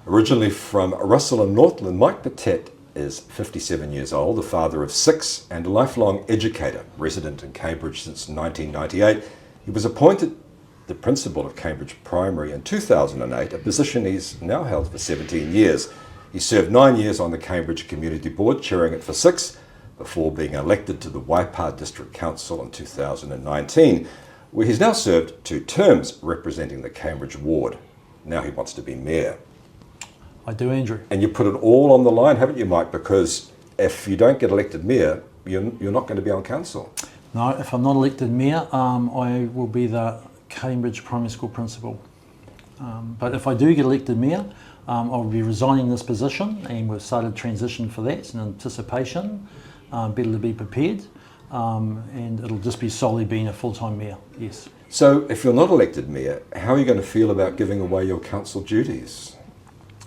Originally from Russell and Northland, Mike Pettit is 57 years old, the father of 6 and a lifelong educator, resident in Cambridge since 1998. He was appointed the principal of Cambridge Primary in 2008, a position he's now held for 17 years. He served 9 years on the Cambridge Community Board, chairing it for 6, before being elected to the Waipā District Council in 2019, where he's now served 2 terms representing the Cambridge ward. Now he wants to be mayor. I do, Andrew. And you put it all on the line, haven't you, Mike? Because if you don't get elected mayor, you're not going to be on council. No, if I'm not elected mayor, I will be the Cambridge Primary School principal. But if I do get elected mayor, I'll be resigning this position, and we've started transition for that in anticipation. Better to be prepared, and it'll just be solely being a full-time mayor, yes. So if you're not elected mayor, how are you going to feel about giving away your council duties?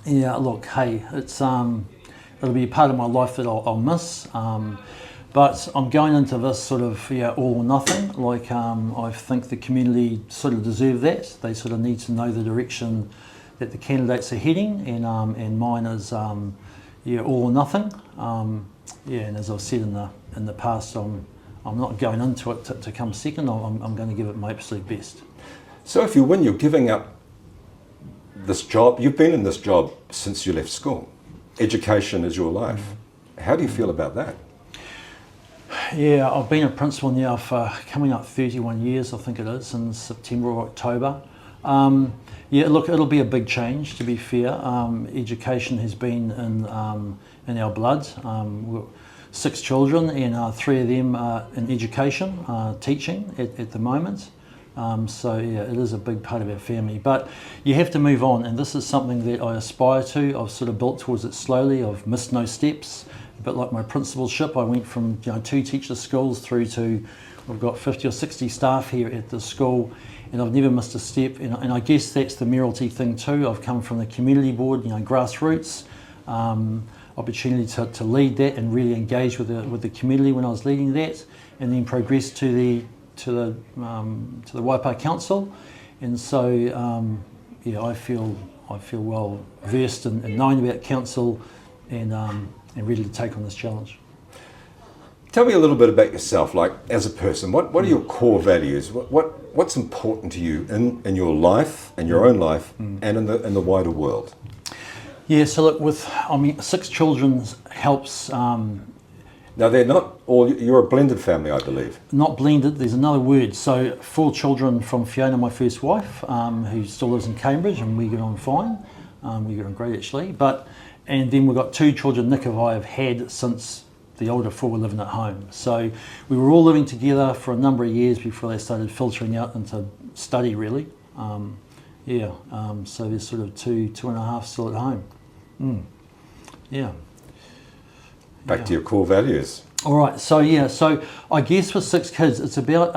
Yeah, look, hey, it's it'll be a part of my life that I'll miss, but I'm going into this sort of all or nothing. Like I think the community sort of deserve that. They sort of need to know the direction that the candidates are heading, and mine is all or nothing. And as I've said in the past, I'm not going into it to come second. I'm going to give it my absolute best. So if you win, you're giving up this job. You've been in this job since you left school. Education is your life. How do you feel about that? Yeah, I've been a principal now for coming up 31 years, I think it is, in September or October. Yeah, look, it'll be a big change, to be fair. Education has been in our blood. We've got 6 children, and 3 of them are in education, teaching at the moment. So yeah, it is a big part of our family, but you have to move on, and this is something that I aspire to. I've sort of built towards it slowly. I've missed no steps, a bit like my principalship. I went from 2 teacher schools through to we've got 50 or 60 staff here at the school, and I've never missed a step. And I guess that's the mayoralty thing too. I've come from the community board, grassroots, opportunity to lead that and really engage with the community when I was leading that, and then progress to the Waipā Council, and so I feel well versed in knowing about council, and ready to take on this challenge. Tell me a little bit about yourself, like as a person. What are your core values? What's important to you in your life, in your own life, and in the wider world? Yeah, so look, 6 children helps. Now they're not all, you're a blended family, I believe. Not blended, there's another word. So 4 children from Fiona, my first wife, who still lives in Cambridge, and we get on fine. We get on great actually. And then we've got 2 children Nick and I have had since the older 4 were living at home. So we were all living together for a number of years before they started filtering out into study really. So there's sort of 2.5 still at home. Yeah. Back to your core values. All right. So I guess with 6 kids, it's about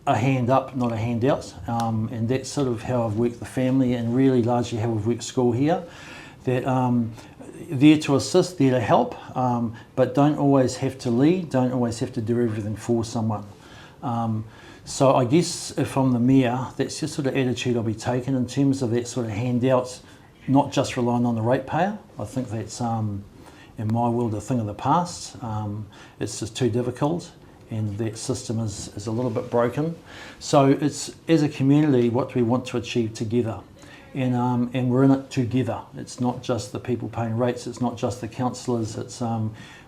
a hand up, not a handout, and that's sort of how I've worked the family, and really largely how we've worked school here. That there to assist, there to help, but don't always have to lead, don't always have to do everything for someone. So I guess if I'm the mayor, that's the sort of attitude I'll be taking in terms of that sort of handout, not just relying on the ratepayer. I think that's in my world a thing of the past. It's just too difficult, and that system is a little bit broken. So it's, as a community, what do we want to achieve together? And we're in it together. It's not just the people paying rates, it's not just the councillors, it's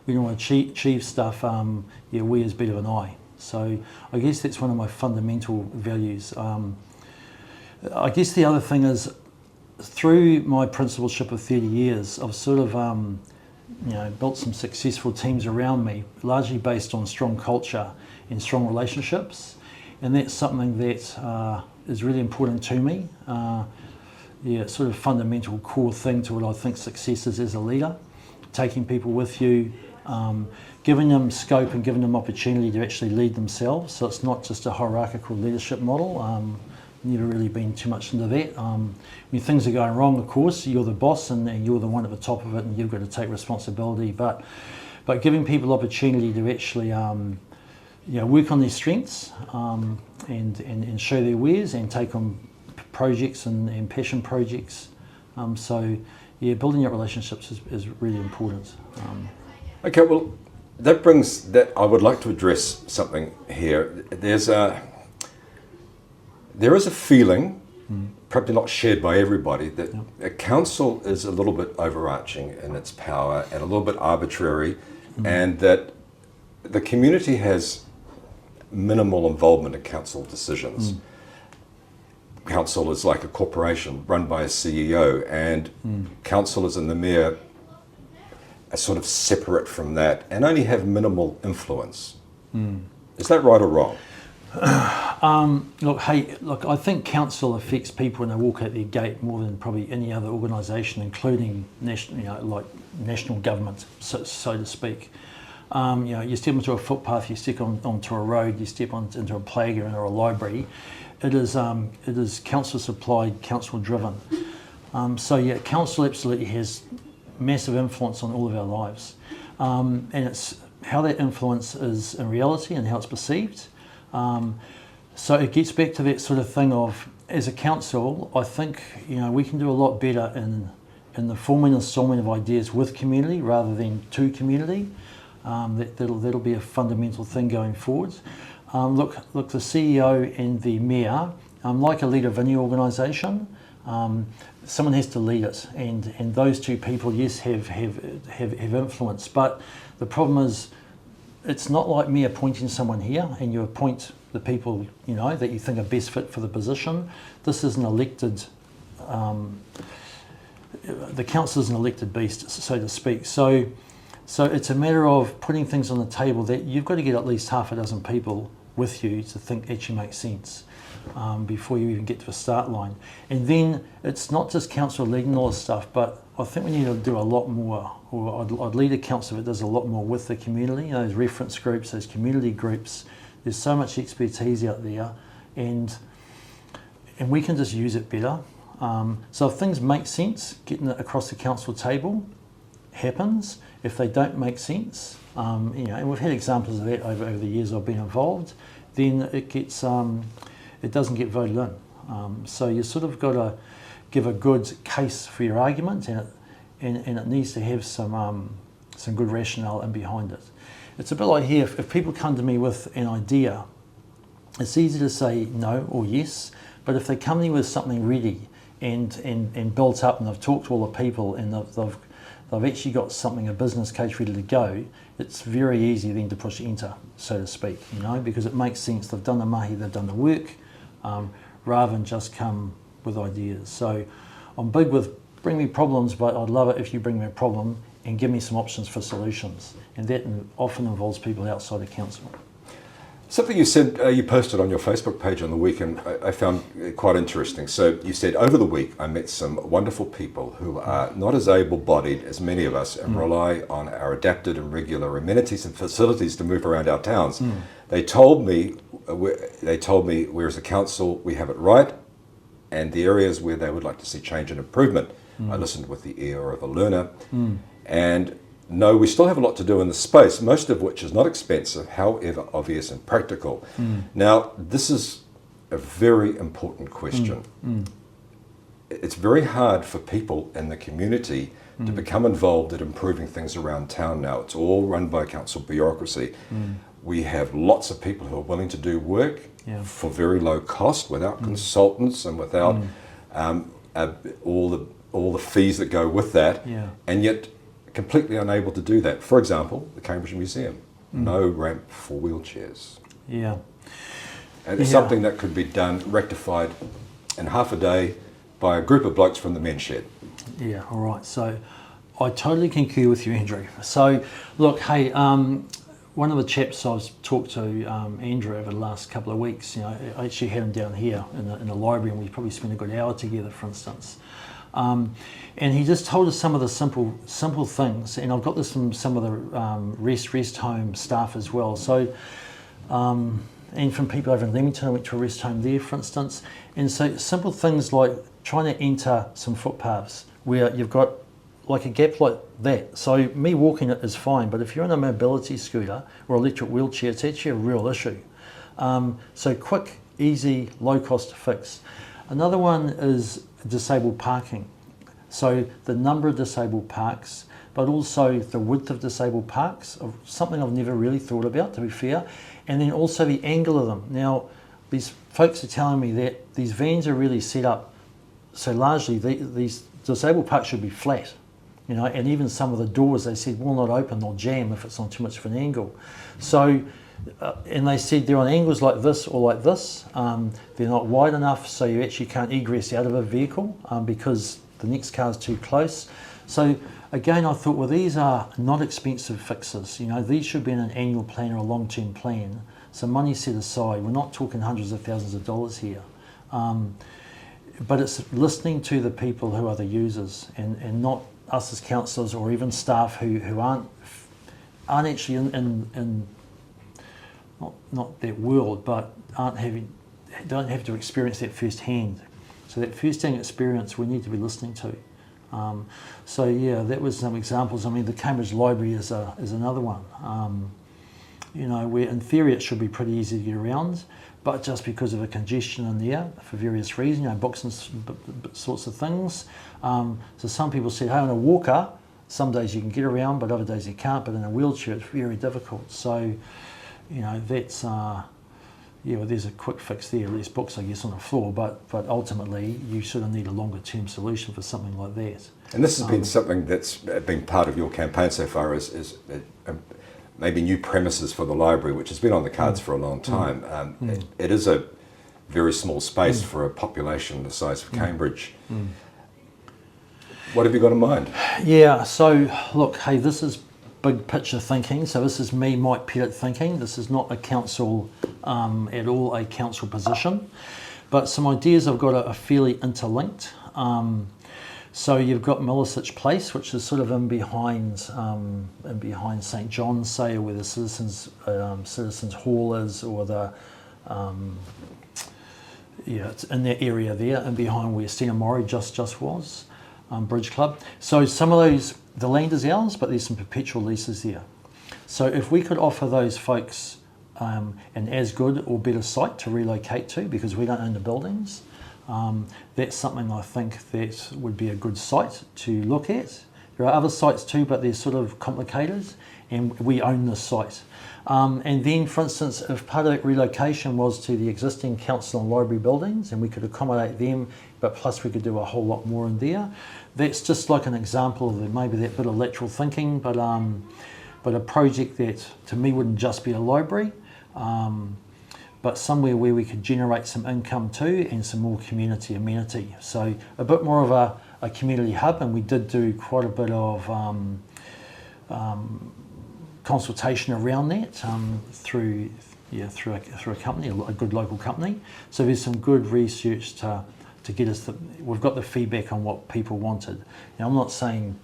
we want to achieve stuff, we as better than I. So I guess that's one of my fundamental values. I guess the other thing is, through my principalship of 30 years, I've sort of built some successful teams around me, largely based on strong culture and strong relationships, and that's something that is really important to me. It's sort of fundamental core thing to what I think success is as a leader, taking people with you, giving them scope and giving them opportunity to actually lead themselves. So it's not just a hierarchical leadership model. Never really been too much into that. When things are going wrong, of course, you're the boss and you're the one at the top of it, and you've got to take responsibility. But giving people opportunity to actually work on their strengths and show their wares and take on projects and passion projects, So yeah, building up relationships is really important. Okay, well, that brings that. I would like to address something here. There is a feeling, probably not shared by everybody, that a council is a little bit overarching in its power and a little bit arbitrary, and that the community has minimal involvement in council decisions. Council is like a corporation run by a CEO, and councillors and the mayor are sort of separate from that and only have minimal influence. Is that right or wrong? Look, I think council affects people when they walk out their gate more than probably any other organisation, including national government, so to speak. You step onto a footpath, you step onto a road, you step into a playground or a library. It is council supplied, council driven. So yeah, council absolutely has massive influence on all of our lives, and it's how that influence is in reality and how it's perceived. So it gets back to that sort of thing of, as a council, I think we can do a lot better in the forming and solving of ideas with community rather than to community. That'll be a fundamental thing going forward. Look, the CEO and the mayor, like a leader of any organisation, someone has to lead it, and those two people, yes, have influence. But the problem is, it's not like me appointing someone here and you appoint the people that you think are best fit for the position. This is an elected. The council is an elected beast, so to speak. So it's a matter of putting things on the table that you've got to get at least half a dozen people with you to think actually makes sense before you even get to the start line. And then it's not just council leading all this stuff, but I think we need to do a lot more, or I'd lead a council that does a lot more with the community, those reference groups, those community groups. There's so much expertise out there, and we can just use it better. So if things make sense, getting it across the council table happens. If they don't make sense, and we've had examples of that over the years I've been involved, then it doesn't get voted in. So you sort of got to give a good case for your argument, and it needs to have some good rationale in behind it. It's a bit like here, if people come to me with an idea, it's easy to say no or yes, but if they come to me with something ready and built up, and they've talked to all the people, and they've actually got something, a business case ready to go, it's very easy then to push enter, so to speak, because it makes sense. They've done the mahi, they've done the work, rather than just come with ideas. So I'm big with bring me problems, but I'd love it if you bring me a problem and give me some options for solutions. And that often involves people outside of council. Something you said, you posted on your Facebook page on the weekend, I found quite interesting. So you said, over the week, I met some wonderful people who are not as able-bodied as many of us and rely on our adapted and regular amenities and facilities to move around our towns. They told me, where as a council, we have it right, and the areas where they would like to see change and improvement. I listened with the ear of a learner, and no, we still have a lot to do in the space, most of which is not expensive, however obvious and practical. Now, this is a very important question. It's very hard for people in the community to become involved in improving things around town now. It's all run by council bureaucracy. We have lots of people who are willing to do work for very low cost, without consultants and without all the fees that go with that, and yet completely unable to do that. For example, the Cambridge Museum, no ramp for wheelchairs. And it's something that could be done, rectified in half a day by a group of blokes from the men's shed. All right. So I totally concur with you, Andrew. So look, hey, one of the chaps I've talked to, Andrew, over the last couple of weeks, I actually had him down here in the library, and we probably spent a good hour together, for instance. And he just told us some of the simple things, and I've got this from some of the rest home staff as well. So, and from people over in Leamington, I went to a rest home there, for instance. And so simple things like trying to enter some footpaths where you've got like a gap like that. So me walking it is fine, but if you're on a mobility scooter or electric wheelchair, it's actually a real issue. So quick, easy, low cost to fix. Another one is disabled parking. So the number of disabled parks, but also the width of disabled parks, something I've never really thought about, to be fair, and then also the angle of them. Now, these folks are telling me that these vans are really set up, so largely these disabled parks should be flat, you know, and even some of the doors, they said, will not open, they'll jam if it's on too much of an angle. So, and they said they're on angles like this or like this. They're not wide enough, so you actually can't egress out of a vehicle because the next car is too close. So again, I thought, well, these are not expensive fixes. You know, these should be in an annual plan or a long-term plan. So money set aside. We're not talking hundreds of thousands of dollars here. But it's listening to the people who are the users and not us as councillors or even staff who aren't actually in not that world, but don't have to experience that firsthand. So that first-hand experience we need to be listening to. So yeah, that was some examples. I mean, the Cambridge Library is another one. You know, where in theory it should be pretty easy to get around, but just because of a congestion in there for various reasons, you know, books and sorts of things. So some people said, hey, on a walker, some days you can get around, but other days you can't. But in a wheelchair, it's very difficult. So, you know, that's yeah, well, there's a quick fix there, less books, I guess, on the floor, but ultimately you sort of need a longer term solution for something like that. And this has been something that's been part of your campaign so far is maybe new premises for the library, which has been on the cards for a long time. It is a very small space for a population the size of Cambridge. What have you got in mind? Yeah, so look, hey, this is big picture thinking. So this is me, Mike Pettit, thinking. This is not a council at all, a council position. But some ideas I've got are fairly interlinked. So you've got Millisich Place, which is sort of in behind St John's, say, where the Citizens Hall is, or the yeah, it's in that area there, and behind where Stina Mori just was, Bridge Club. So some of those, the land is ours, but there's some perpetual leases there. So if we could offer those folks an as good or better site to relocate to, because we don't own the buildings, that's something I think that would be a good site to look at. There are other sites too, but they're sort of complicated, and we own this site. And then, for instance, if part of that relocation was to the existing council and library buildings, and we could accommodate them, but plus we could do a whole lot more in there, that's just like an example of maybe that bit of lateral thinking, but a project that to me wouldn't just be a library, but somewhere where we could generate some income too and some more community amenity. So a bit more of a community hub, and we did do quite a bit of consultation around that through a company, a good local company. So there's some good research to get us we've got the feedback on what people wanted. Now, I'm not saying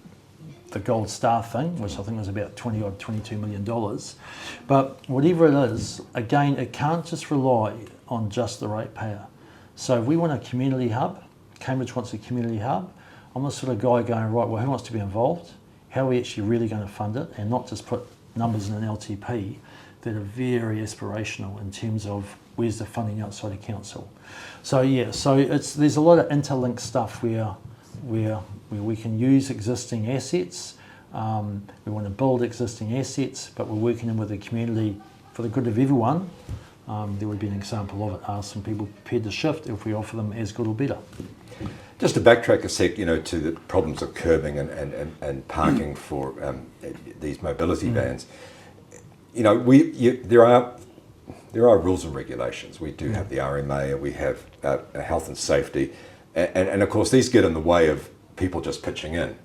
the gold star thing, which I think was about $22 million, but whatever it is, again, it can't just rely on just the ratepayer. So if we want a community hub, Cambridge wants a community hub, I'm the sort of guy going, right, well, who wants to be involved? How are we actually really going to fund it, and not just put numbers in an LTP that are very aspirational in terms of where's the funding outside of council. So yeah, so there's a lot of interlinked stuff where we can use existing assets. We want to build existing assets, but we're working in with the community for the good of everyone. There would be an example of it. Are some people prepared to shift if we offer them as good or better? Just to backtrack a sec, you know, to the problems of curbing and parking for these mobility vans. You know, there are rules and regulations. We do have the RMA, and we have health and safety, and of course these get in the way of people just pitching in.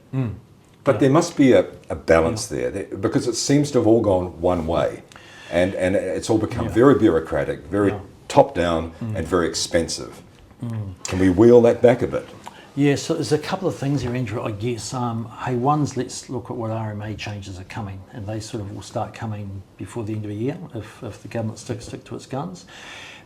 But there must be a balance there, because it seems to have all gone one way, and it's all become very bureaucratic, very top down, and very expensive. Can we wheel that back a bit? Yeah, so there's a couple of things here, Andrew, I guess. Hey, one's let's look at what RMA changes are coming, and they sort of will start coming before the end of the year if the government stick to its guns.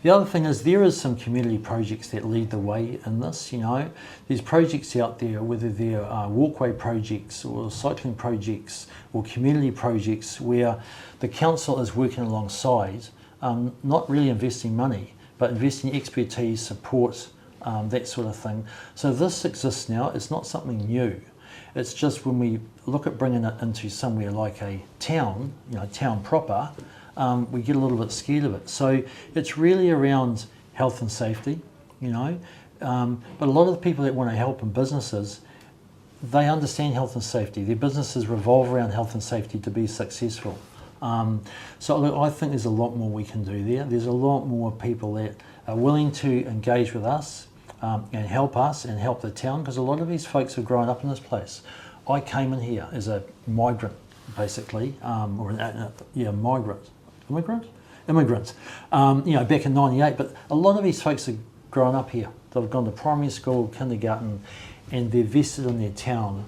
The other thing is there is some community projects that lead the way in this, you know. There's projects out there, whether they're walkway projects or cycling projects or community projects, where the council is working alongside, not really investing money, but investing expertise, support, that sort of thing. So this exists now. It's not something new. It's just when we look at bringing it into somewhere like a town, town proper, we get a little bit scared of it. So it's really around health and safety, but a lot of the people that want to help in businesses, they understand health and safety. Their businesses revolve around health and safety to be successful. So look, I think there's a lot more we can do there. There's a lot more people that are willing to engage with us and help the town, because a lot of these folks have grown up in this place. I came in here as a migrant, basically, immigrant, back in '98. But a lot of these folks have grown up here. They've gone to primary school, kindergarten, and they're vested in their town.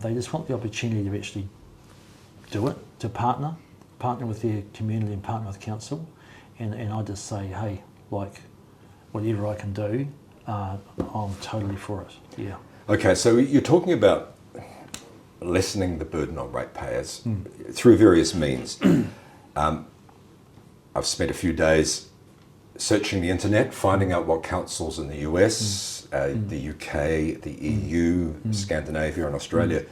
They just want the opportunity to actually do it, to partner with their community and partner with council. And I just say, hey, like, whatever I can do, I'm totally for it, yeah. Okay, so you're talking about lessening the burden on ratepayers through various means. I've spent a few days searching the internet, finding out what councils in the US, the UK, the EU, Scandinavia and Australia,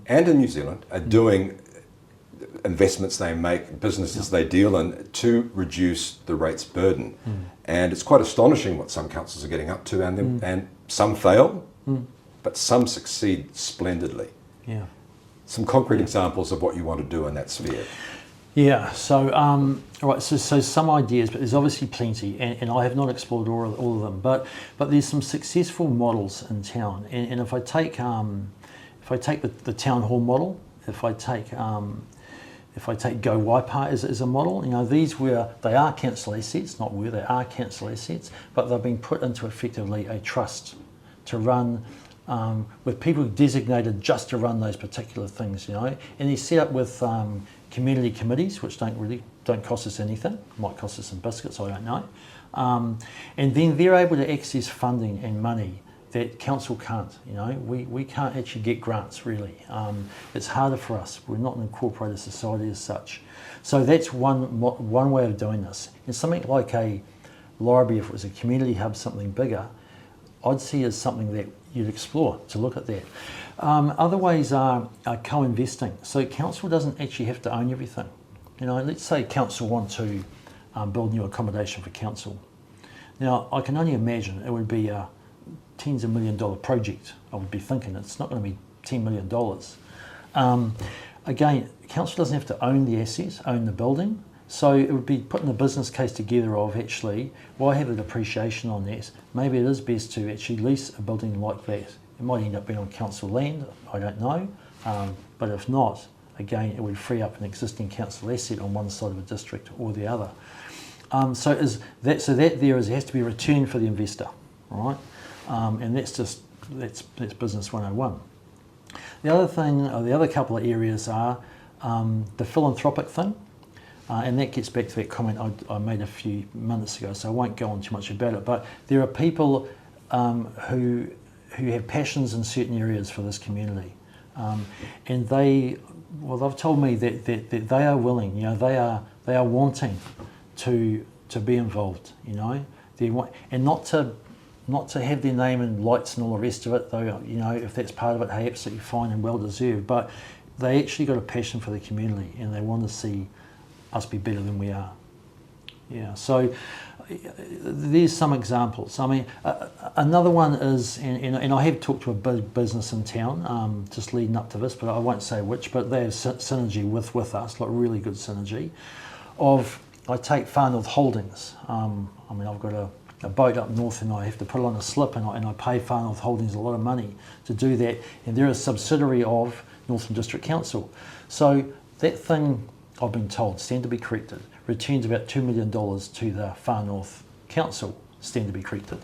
and in New Zealand are doing investments they make, businesses they deal in to reduce the rates burden. And it's quite astonishing what some councils are getting up to, and some fail, but some succeed splendidly. Yeah. Some concrete examples of what you want to do in that sphere. Yeah, so so some ideas, but there's obviously plenty, and I have not explored all of them. But there's some successful models in town, and if I take the town hall model, if I take Go Waipā as a model, they are council assets, they are council assets, but they've been put into effectively a trust to run. With people designated just to run those particular things, and they're set up with community committees, which don't cost us anything. Might cost us some biscuits, I don't know. And then they're able to access funding and money that council can't. We can't actually get grants really. It's harder for us. We're not an incorporated society as such. So that's one way of doing this. And something like a library, if it was a community hub, something bigger, I'd see as something that you'd explore to look at that. Other ways are co-investing. So council doesn't actually have to own everything. Let's say council want to build new accommodation for council. Now, I can only imagine it would be a tens of $1 million project. I would be thinking it's not going to be $10 million. Again, council doesn't have to own the assets, own the building. So it would be putting a business case together of actually, why have a depreciation on that? Maybe it is best to actually lease a building like that. It might end up being on council land, I don't know. But if not, again, it would free up an existing council asset on one side of a district or the other. So that there has to be a return for the investor, right? And that's business 101. The other thing, or the other couple of areas are the philanthropic thing. And that gets back to that comment I made a few minutes ago, so I won't go on too much about it. But there are people who have passions in certain areas for this community, and they've told me that they are willing, they are wanting to be involved, they want, and not to have their name in lights and all the rest of it, though, if that's part of it, hey, absolutely fine and well deserved. But they actually got a passion for the community, and they want to see us be better than we are. Yeah, so there's some examples. I mean, another one is, and I have talked to a business in town just leading up to this, but I won't say which, but they have synergy with us, like really good synergy. I take Far North Holdings. I've got a boat up north and I have to put it on a slip, and I pay Far North Holdings a lot of money to do that, and they're a subsidiary of Northern District Council. So that thing, I've been told, stand to be corrected, returns about $2 million to the Far North Council, stand to be corrected.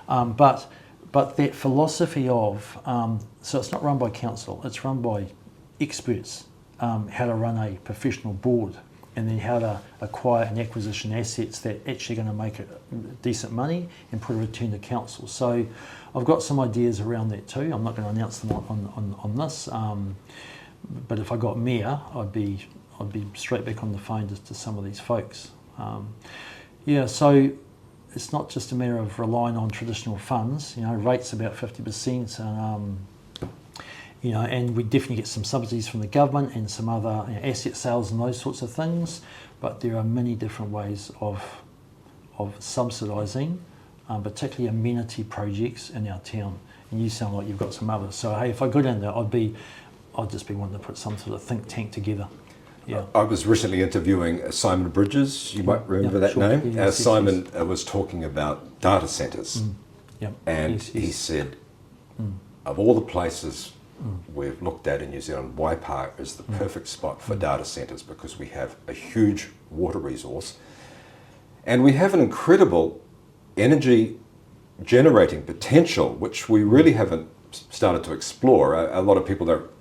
But that philosophy of, so it's not run by council, it's run by experts, how to run a professional board, and then how to acquire and acquisition assets that actually going to make it decent money and put a return to council. So I've got some ideas around that too. I'm not going to announce them on this, but if I got mayor, I'd be straight back on the phone to some of these folks. So it's not just a matter of relying on traditional funds. Rates about 50%, and we definitely get some subsidies from the government and some other asset sales and those sorts of things. But there are many different ways of subsidising, particularly amenity projects in our town. And you sound like you've got some others. So hey, if I got in there, I'd just be wanting to put some sort of think tank together. Yeah. I was recently interviewing Simon Bridges. You might remember that sure. name. Yes, Simon was talking about data centres, and he said, of all the places we've looked at in New Zealand, Waipā is the perfect spot for data centres because we have a huge water resource, and we have an incredible energy generating potential, which we really haven't started to explore. A lot of people don't,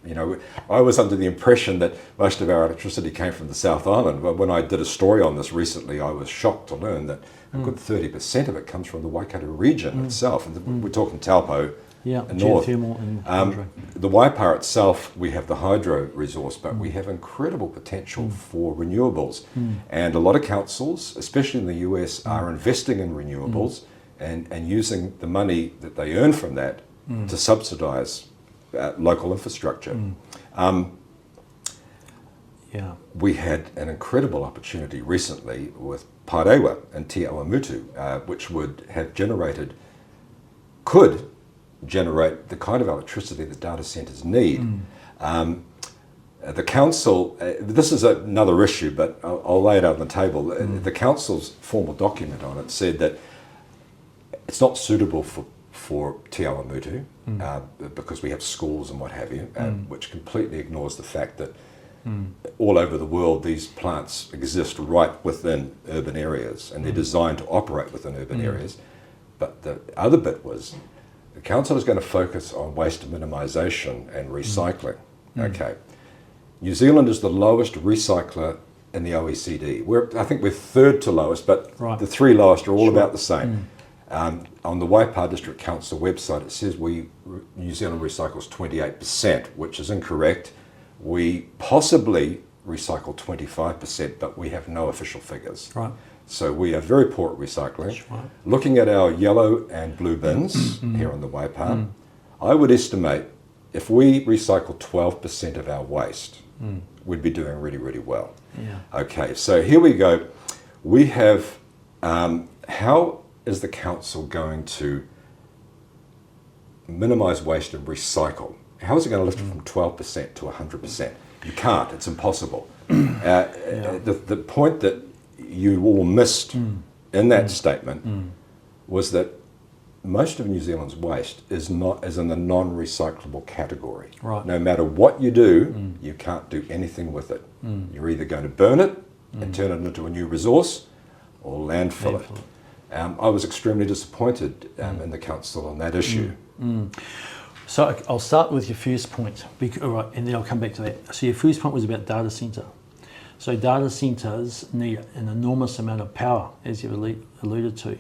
I was under the impression that most of our electricity came from the South Island, but when I did a story on this recently, I was shocked to learn that a good 30% of it comes from the Waikato region itself. And we're talking Taupo and north. Geothermal and hydro. The Waipā itself, we have the hydro resource, but we have incredible potential for renewables. And a lot of councils, especially in the US, are investing in renewables and using the money that they earn from that to subsidise local infrastructure. We had an incredible opportunity recently with Parewa and Te Awamutu, which could generate the kind of electricity that data centres need. The council, this is another issue, but I'll lay it out on the table. The council's formal document on it said that it's not suitable for Te Awamutu because we have schools and what have you, which completely ignores the fact that all over the world these plants exist right within urban areas and they're designed to operate within urban areas. But the other bit was the council is going to focus on waste minimisation and recycling. Okay, New Zealand is the lowest recycler in the OECD. I think we're third to lowest, but the three lowest are all about the same. On the Waipā District Council website, it says New Zealand recycles 28%, which is incorrect. We possibly recycle 25%, but we have no official figures. Right. So we are very poor at recycling. Looking at our yellow and blue bins here on the Waipā, I would estimate if we recycle 12% of our waste, we'd be doing really, really well. Okay, so here we go. We have, how is the council going to minimise waste and recycle? How is it going to lift it from 12% to 100%? You can't, it's impossible. The point that you all missed in that statement was that most of New Zealand's waste is in the non-recyclable category. No matter what you do, you can't do anything with it. You're either going to burn it and turn it into a new resource or landfill it. I was extremely disappointed in the council on that issue. So I'll start with your first point, and then I'll come back to that. So your first point was about data centre. So data centres need an enormous amount of power, as you've alluded to.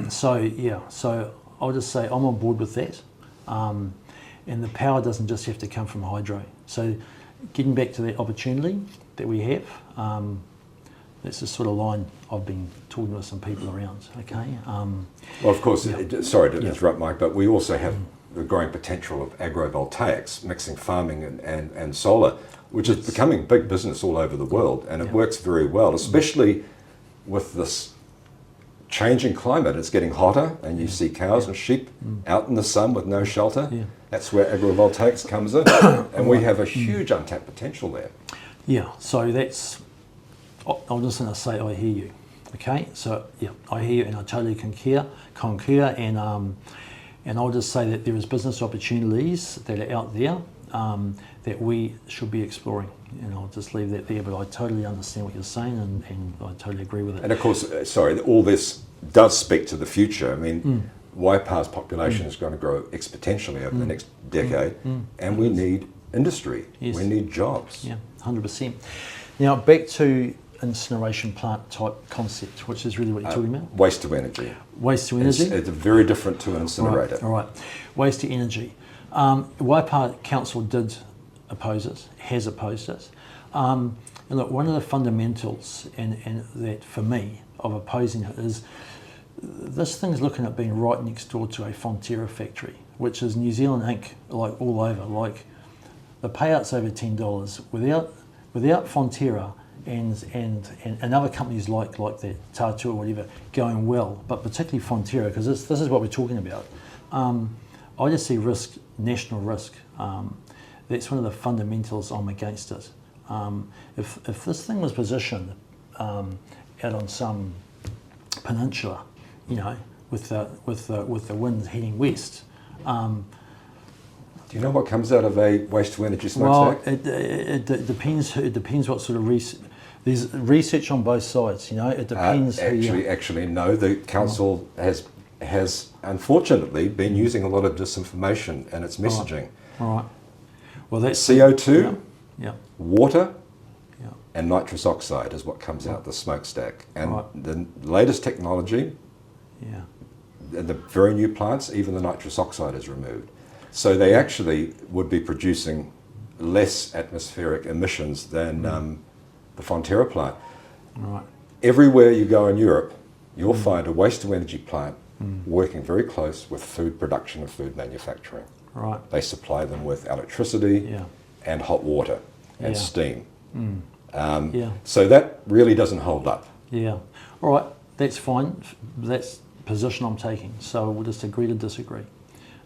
So I'll just say I'm on board with that. And the power doesn't just have to come from hydro. So getting back to that opportunity that we have, that's the sort of line I've been talking with some people around, okay? Well, of course, sorry to interrupt, Mike, but we also have the growing potential of agrovoltaics, mixing farming and solar, which is becoming big business all over the world, and it works very well, especially with this changing climate. It's getting hotter, and you see cows and sheep out in the sun with no shelter. That's where agrovoltaics comes in, and we have a huge untapped potential there. So that's... I'm just going to say I hear you, okay? So I hear you and I totally concur, and I'll just say that there is business opportunities that are out there that we should be exploring, and I'll just leave that there, but I totally understand what you're saying and I totally agree with it. And of course, all this does speak to the future. I mean, Waipā's population is going to grow exponentially over the next decade, and we need industry, we need jobs. 100%. Now back to incineration plant type concept, which is really what you're talking about? Waste to energy. Waste to energy? It's very different to an incinerator. All right. Waste to energy. Waipā Council did oppose it, has opposed it. And look, one of the fundamentals, and that for me, of opposing it is this thing's looking at being right next door to a Fonterra factory, which is New Zealand Inc. like all over. Like the payout's over $10 without Fonterra and other companies like that, Tatu or whatever, going well, but particularly Fonterra, because this is what we're talking about. I just see risk, national risk. That's one of the fundamentals. I'm against it. If this thing was positioned out on some peninsula, you know, with the wind heading west. Do you know what comes out of a waste to energy smokestack? Well, it depends. It depends what sort of there's research on both sides. You know, it depends. Actually, no. The council has unfortunately been using a lot of disinformation in its messaging. All right. Well, that's CO2, water, yeah, and nitrous oxide is what comes out the smokestack. And Right. the latest technology, yeah, the very new plants, even the nitrous oxide is removed. So they actually would be producing less atmospheric emissions than the Fonterra plant. right. Everywhere you go in Europe, you'll find a waste-to-energy plant working very close with food production and food manufacturing. Right. They supply them with electricity Yeah. and hot water and Yeah. steam. Yeah. So that really doesn't hold up. Yeah. All right. That's fine. That's the position I'm taking. So we'll just agree to disagree.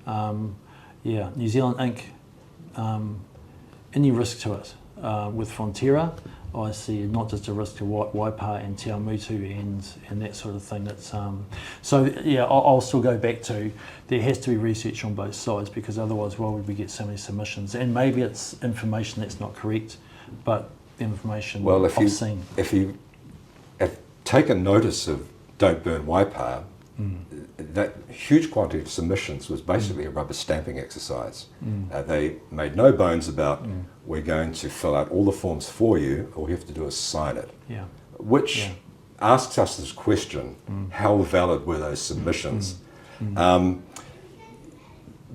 Yeah. New Zealand Inc. Any risk to it with Fonterra? I see not just a risk to Waipā and Te Awamutu and that sort of thing. That's so yeah. I'll still go back to there has to be research on both sides, because otherwise, why would we get so many submissions? And maybe it's information that's not correct, but the information I've seen. If you have taken notice of Don't Burn Waipā, that huge quantity of submissions was basically a rubber stamping exercise. They made no bones about we're going to fill out all the forms for you, all you have to do is sign it. Yeah. Which asks us this question, how valid were those submissions?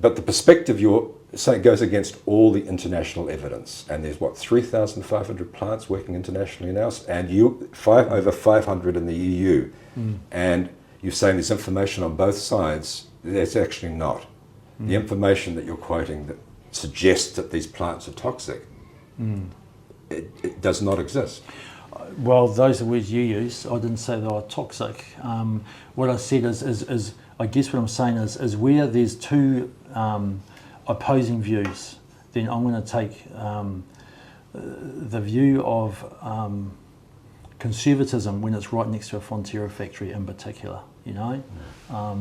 But the perspective you're saying goes against all the international evidence, and there's 3,500 plants working internationally now, and over 500 in the EU, and you're saying there's information on both sides. There's actually not. The information that you're quoting that suggests that these plants are toxic, it does not exist. Well, those are words you use. I didn't say they are toxic. What I said is I guess what I'm saying is where there's two opposing views, then I'm going to take the view of conservatism when it's right next to a Fonterra factory in particular. You know, I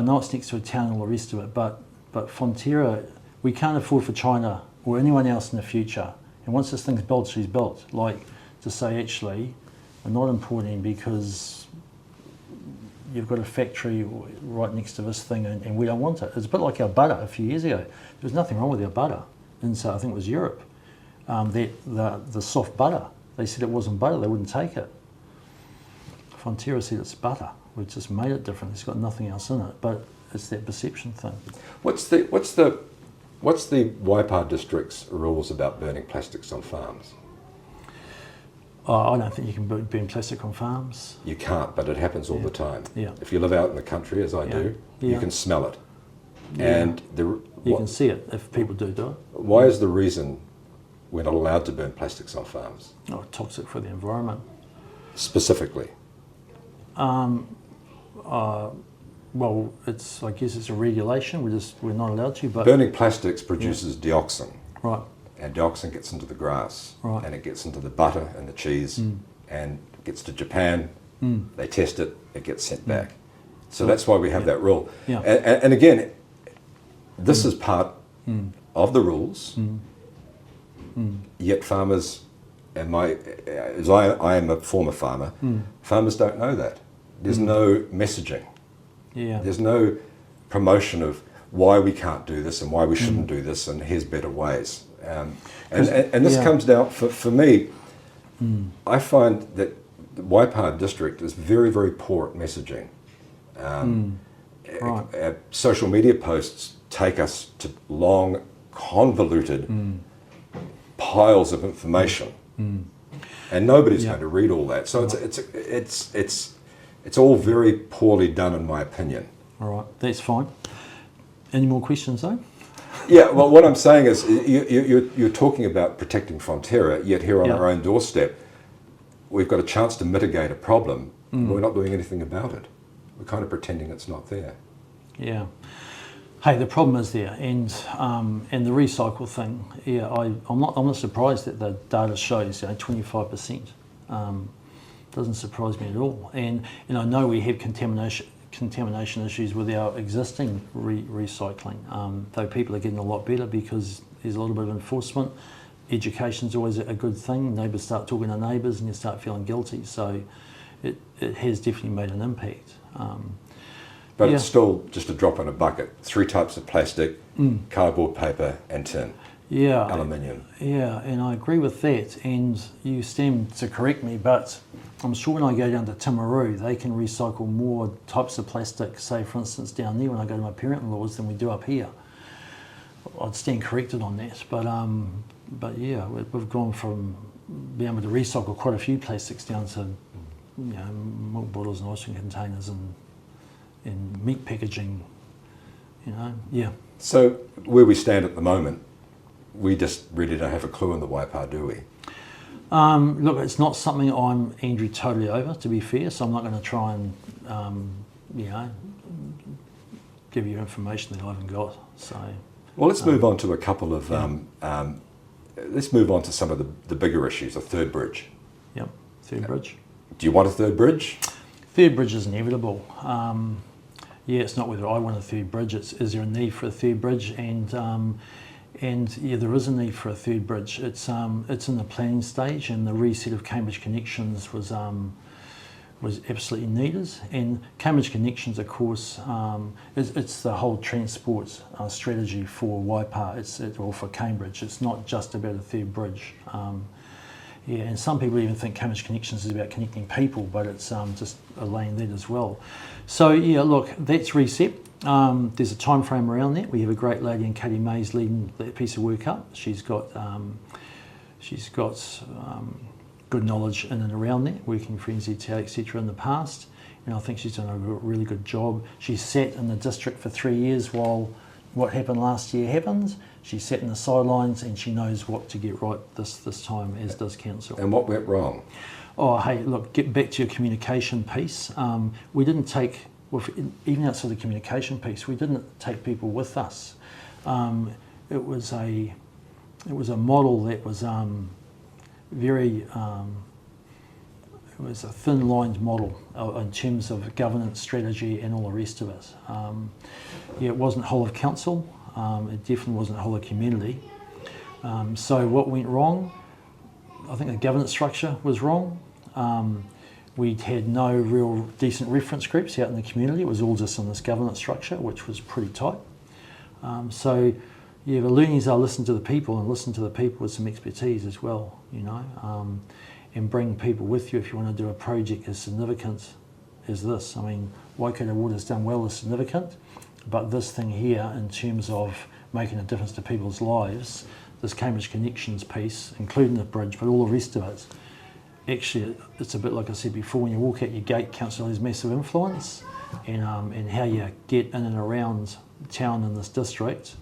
know it's next to a town and all the rest of it, but Fonterra, we can't afford for China or anyone else in the future. And once this thing's built, she's built. Like to say, actually, we're not importing because you've got a factory right next to this thing and we don't want it. It's a bit like our butter a few years ago. There was nothing wrong with our butter. And so I think it was Europe. The soft butter, they said it wasn't butter, they wouldn't take it. Fonterra said it's butter. We've just made it different. It's got nothing else in it, but it's that perception thing. What's the Waipā District's rules about burning plastics on farms? I don't think you can burn plastic on farms. You can't, but it happens all the time. Yeah. If you live out in the country, as I do, you can smell it. Yeah. And you can see it if people do it. Why is the reason we're not allowed to burn plastics on farms? Oh, toxic for the environment. Specifically? Well, I guess it's a regulation. We're not allowed to. But burning plastics produces dioxin. Right. And dioxin gets into the grass, Right. and it gets into the butter and the cheese, and gets to Japan. They test it, it gets sent back. So that's why we have that rule. Yeah. And again, this is part of the rules. Yet farmers, as I am a former farmer, farmers don't know that. There's no messaging. Yeah. There's no promotion of why we can't do this and why we shouldn't do this, and here's better ways. And this comes down, for me, I find that the Waipā District is very, very poor at messaging. Right. Social media posts take us to long, convoluted piles of information. and nobody's Yeah. going to read all that. So it's all very poorly done, in my opinion. All right, that's fine. Any more questions though? Yeah, well, what I'm saying is you're talking about protecting Fonterra, yet here on Yeah. our own doorstep, we've got a chance to mitigate a problem, but we're not doing anything about it. We're kind of pretending it's not there. Yeah. Hey, the problem is there, and the recycle thing. Yeah, I'm not surprised that the data shows 25%. Doesn't surprise me at all. And I know we have contamination issues with our existing recycling. Though people are getting a lot better because there's a little bit of enforcement. Education's always a good thing. Neighbours start talking to neighbours, and you start feeling guilty. So it has definitely made an impact. But Yeah. it's still just a drop in a bucket. 3 types of plastic, cardboard, paper and tin, Yeah, aluminium. yeah, and I agree with that. And you stand to correct me, but I'm sure when I go down to Timaru, they can recycle more types of plastic, say for instance down there when I go to my parent-in-law's, than we do up here. I'd stand corrected on that, but yeah, we've gone from being able to recycle quite a few plastics down to milk bottles and ice cream containers and meat packaging. Yeah. So where we stand at the moment, we just really don't have a clue in the Waipā, do we? Look, it's not something I'm, Andrew, totally over, to be fair, so I'm not going to try and, give you information that I haven't got. So, Well, let's move on to a couple of, let's move on to some of the bigger issues, a third bridge. yep, third bridge. Do you want a third bridge? Third bridge is inevitable. It's not whether I want a third bridge, it's is there a need for a third bridge, and yeah, there is a need for a third bridge. It's in the planning stage, and the reset of Cambridge Connections was absolutely needed. And Cambridge Connections, of course, it's the whole transport strategy for Waipā, or for Cambridge. It's not just about a third bridge. And some people even think Cambridge Connections is about connecting people, but it's just allaying that as well. So yeah, look, that's reset. There's a time frame around that. We have a great lady in Katie Mays leading that piece of work up. She's got good knowledge in and around that, working for NZTA, etc. in the past, and I think she's done a really good job. She sat in the district for 3 years while what happened last year happened. She sat in the sidelines, and she knows what to get right this time, as does council. And what went wrong? Oh, hey, look, get back to your communication piece. We didn't take, even outside the communication piece, we didn't take people with us. It was a model that was very, it was a thin-lined model in terms of governance strategy and all the rest of it. It wasn't whole of council. It definitely wasn't whole of community. So what went wrong? I think the governance structure was wrong. We'd had no real decent reference groups out in the community. It was all just in this governance structure, which was pretty tight. So the learnings are listen to the people, and listen to the people with some expertise as well, and bring people with you if you want to do a project as significant as this. I mean, Waikato Water's done well as significant, but this thing here, in terms of making a difference to people's lives, this Cambridge Connections piece, including the bridge, but all the rest of it, actually, it's a bit like I said before, when you walk out your gate, council has massive influence, and how you get in and around town in this district,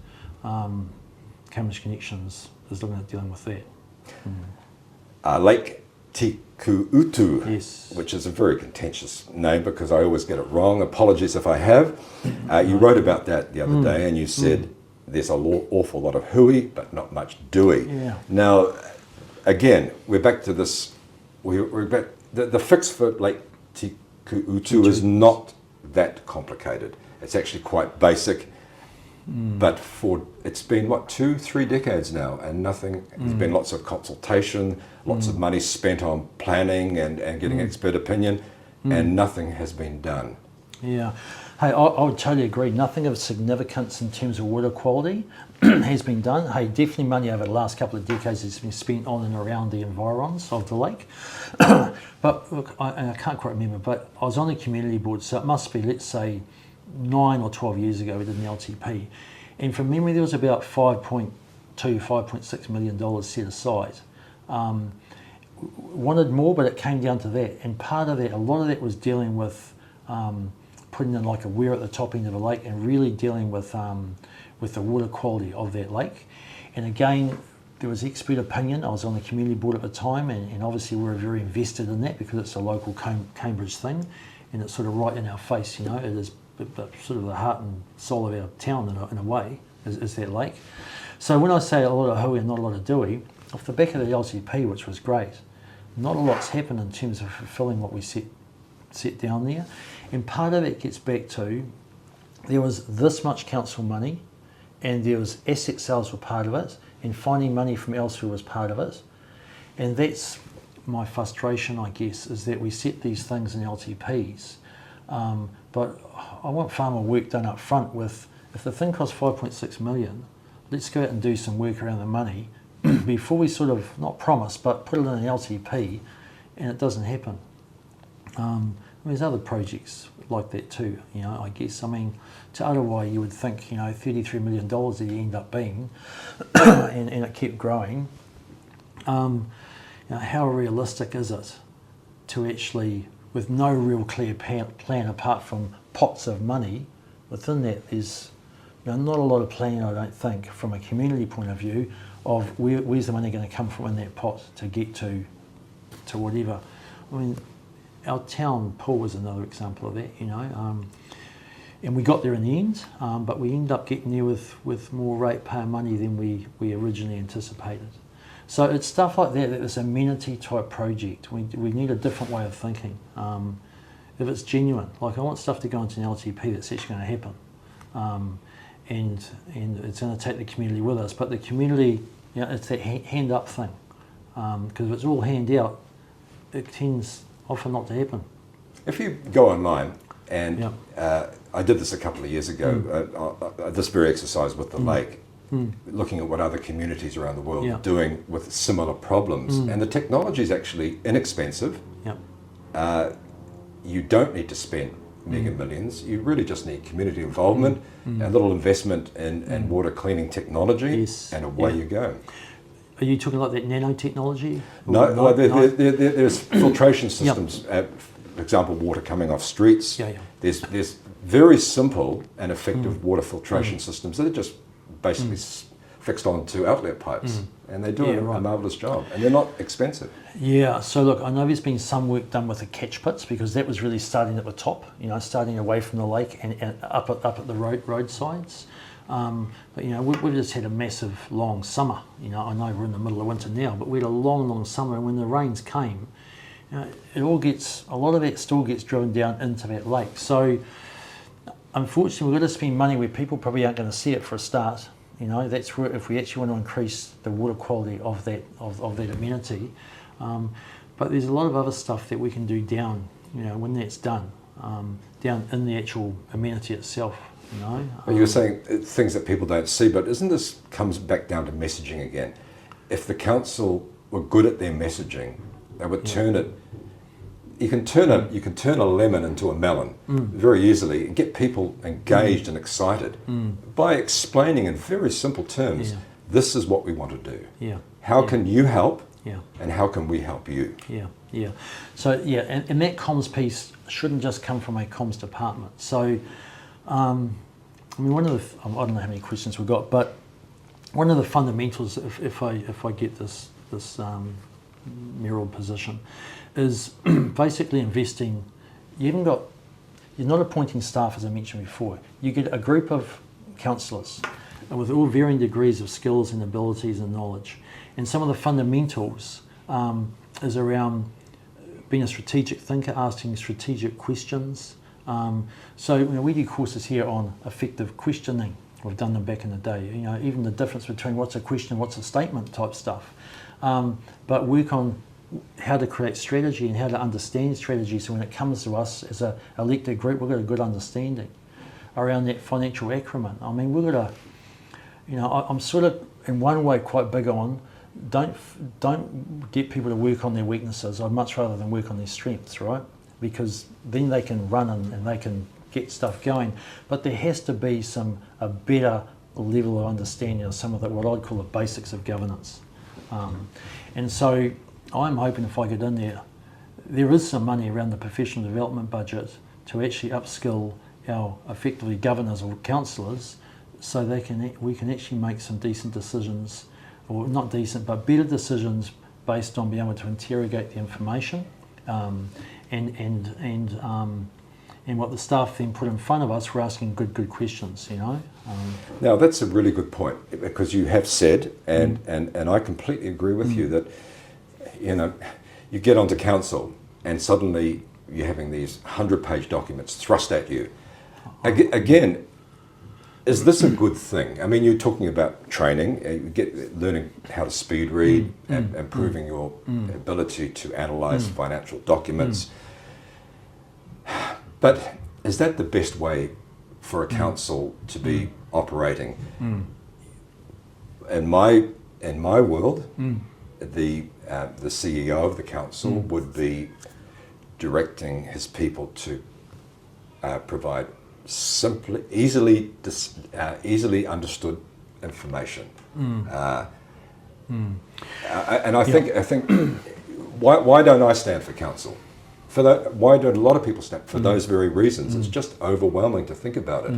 Cambridge Connections is looking at dealing with that. Lake Tikuutu, Yes. which is a very contentious name because I always get it wrong. Apologies if I have. You wrote about that the other day, and you said there's an awful lot of hui, but not much dui. Yeah. Now, again, we're back to this. We're back. The fix for Lake Tikuutu is not that complicated. It's actually quite basic. But it's been 2-3 decades now, and nothing. There's been lots of consultation, lots of money spent on planning and getting expert opinion, and nothing has been done. Yeah. Hey, I would totally agree. Nothing of significance in terms of water quality has been done. Hey, definitely money over the last couple of decades has been spent on and around the environs of the lake. But look, I can't quite remember, but I was on the community board, so it must be, let's say, 9 or 12 years ago we did an LTP. And from memory, there was about $5.6 million set aside. wanted more, but it came down to that. And part of that, a lot of that was dealing with putting in like a weir at the top end of a lake and really dealing with the water quality of that lake. And again, there was expert opinion. I was on the community board at the time, and obviously we were very invested in that because it's a local Cambridge thing, and it's sort of right in our face, you know. It is sort of the heart and soul of our town in a way, is that lake. So when I say a lot of hui and not a lot of dewey, off the back of the LCP, which was great, not a lot's happened in terms of fulfilling what we set down there. And part of it gets back to, there was this much council money, and there was asset sales were part of it, and finding money from elsewhere was part of it. And that's my frustration, I guess, is that we set these things in LTPs, but I want far more work done up front with, if the thing costs 5.6 million, let's go out and do some work around the money before we sort of, not promise, but put it in an LTP and it doesn't happen. There's other projects like that too, you know, I guess. I mean, to Arawai you would think, you know, $33 million that you end up being, and it kept growing. You know, how realistic is it to actually, with no real clear plan apart from pots of money, within that there's, you know, not a lot of planning, I don't think, from a community point of view, of where's the money going to come from in that pot to get to whatever. I mean, our town pool was another example of that, you know, and we got there in the end, but we ended up getting there with more ratepayer money than we originally anticipated. So it's stuff like that, this amenity type project. We need a different way of thinking. If it's genuine, like I want stuff to go into an LTP that's actually going to happen. And it's going to take the community with us, but the community, you know, it's that hand up thing, because if it's all hand out, it tends often not to happen. If you go online, and Yep. I did this a couple of years ago, this very exercise with the lake, looking at what other communities around the world are doing with similar problems, and the technology is actually inexpensive. Yep. You don't need to spend mega millions. You really just need community involvement, a little investment in water cleaning technology, Yes. and away you go. Are you talking like that nanotechnology? No, there's filtration systems. For example, water coming off streets. Yeah. There's very simple and effective water filtration systems that are just basically fixed onto outlet pipes, and they do a marvellous job, and they're not expensive. Yeah, so look, I know there's been some work done with the catch pits, because that was really starting at the top, you know, starting away from the lake and up at the roadsides. But you know, we've just had a massive long summer. You know, I know we're in the middle of winter now, but we had a long summer, and when the rains came, you know, a lot of it still gets driven down into that lake. So unfortunately, we've got to spend money where people probably aren't going to see it for a start. You know, that's where, if we actually want to increase the water quality of that amenity. But there's a lot of other stuff that we can do down, you know, when that's done, down in the actual amenity itself. You know, Well, you're saying things that people don't see, but isn't this comes back down to messaging again? If the council were good at their messaging, they would turn it. You can turn a lemon into a melon very easily and get people engaged and excited by explaining in very simple terms. This is what we want to do. Yeah. How can you help? Yeah. And how can we help you? Yeah. So and that comms piece shouldn't just come from a comms department. So, I mean, one of the, I don't know how many questions we've got, but one of the fundamentals, if I get this mayoral position, is basically investing. You're not appointing staff, as I mentioned before. You get a group of councillors with all varying degrees of skills and abilities and knowledge. And some of the fundamentals is around being a strategic thinker, asking strategic questions. So you know, we do courses here on effective questioning. We've done them back in the day. You know, even the difference between what's a question, what's a statement type stuff. But work on how to create strategy and how to understand strategy. So when it comes to us as a elected group, we've got a good understanding around that financial acumen. I mean, we've got a, you know, I'm sort of in one way quite big on don't get people to work on their weaknesses. I'd much rather than work on their strengths, right? Because then they can run and they can get stuff going. But there has to be a better level of understanding of some of what I'd call the basics of governance. And so I'm hoping if I get in there is some money around the professional development budget to actually upskill our effectively governors or councillors, so we can actually make some decent decisions, or not decent, but better decisions based on being able to interrogate the information, and what the staff then put in front of us. We're asking good questions, you know. Now that's a really good point, because you have said, and I completely agree with you, that you get onto council and suddenly you're having these 100-page documents thrust at you. Again, is this a good thing? I mean, you're talking about training, learning how to speed read, and improving your ability to analyse financial documents. But is that the best way for a council to be operating? In my world, the CEO of the council would be directing his people to provide easily understood information. And I think why don't I stand for council? For that, why don't a lot of people stand for those very reasons? It's just overwhelming to think about it.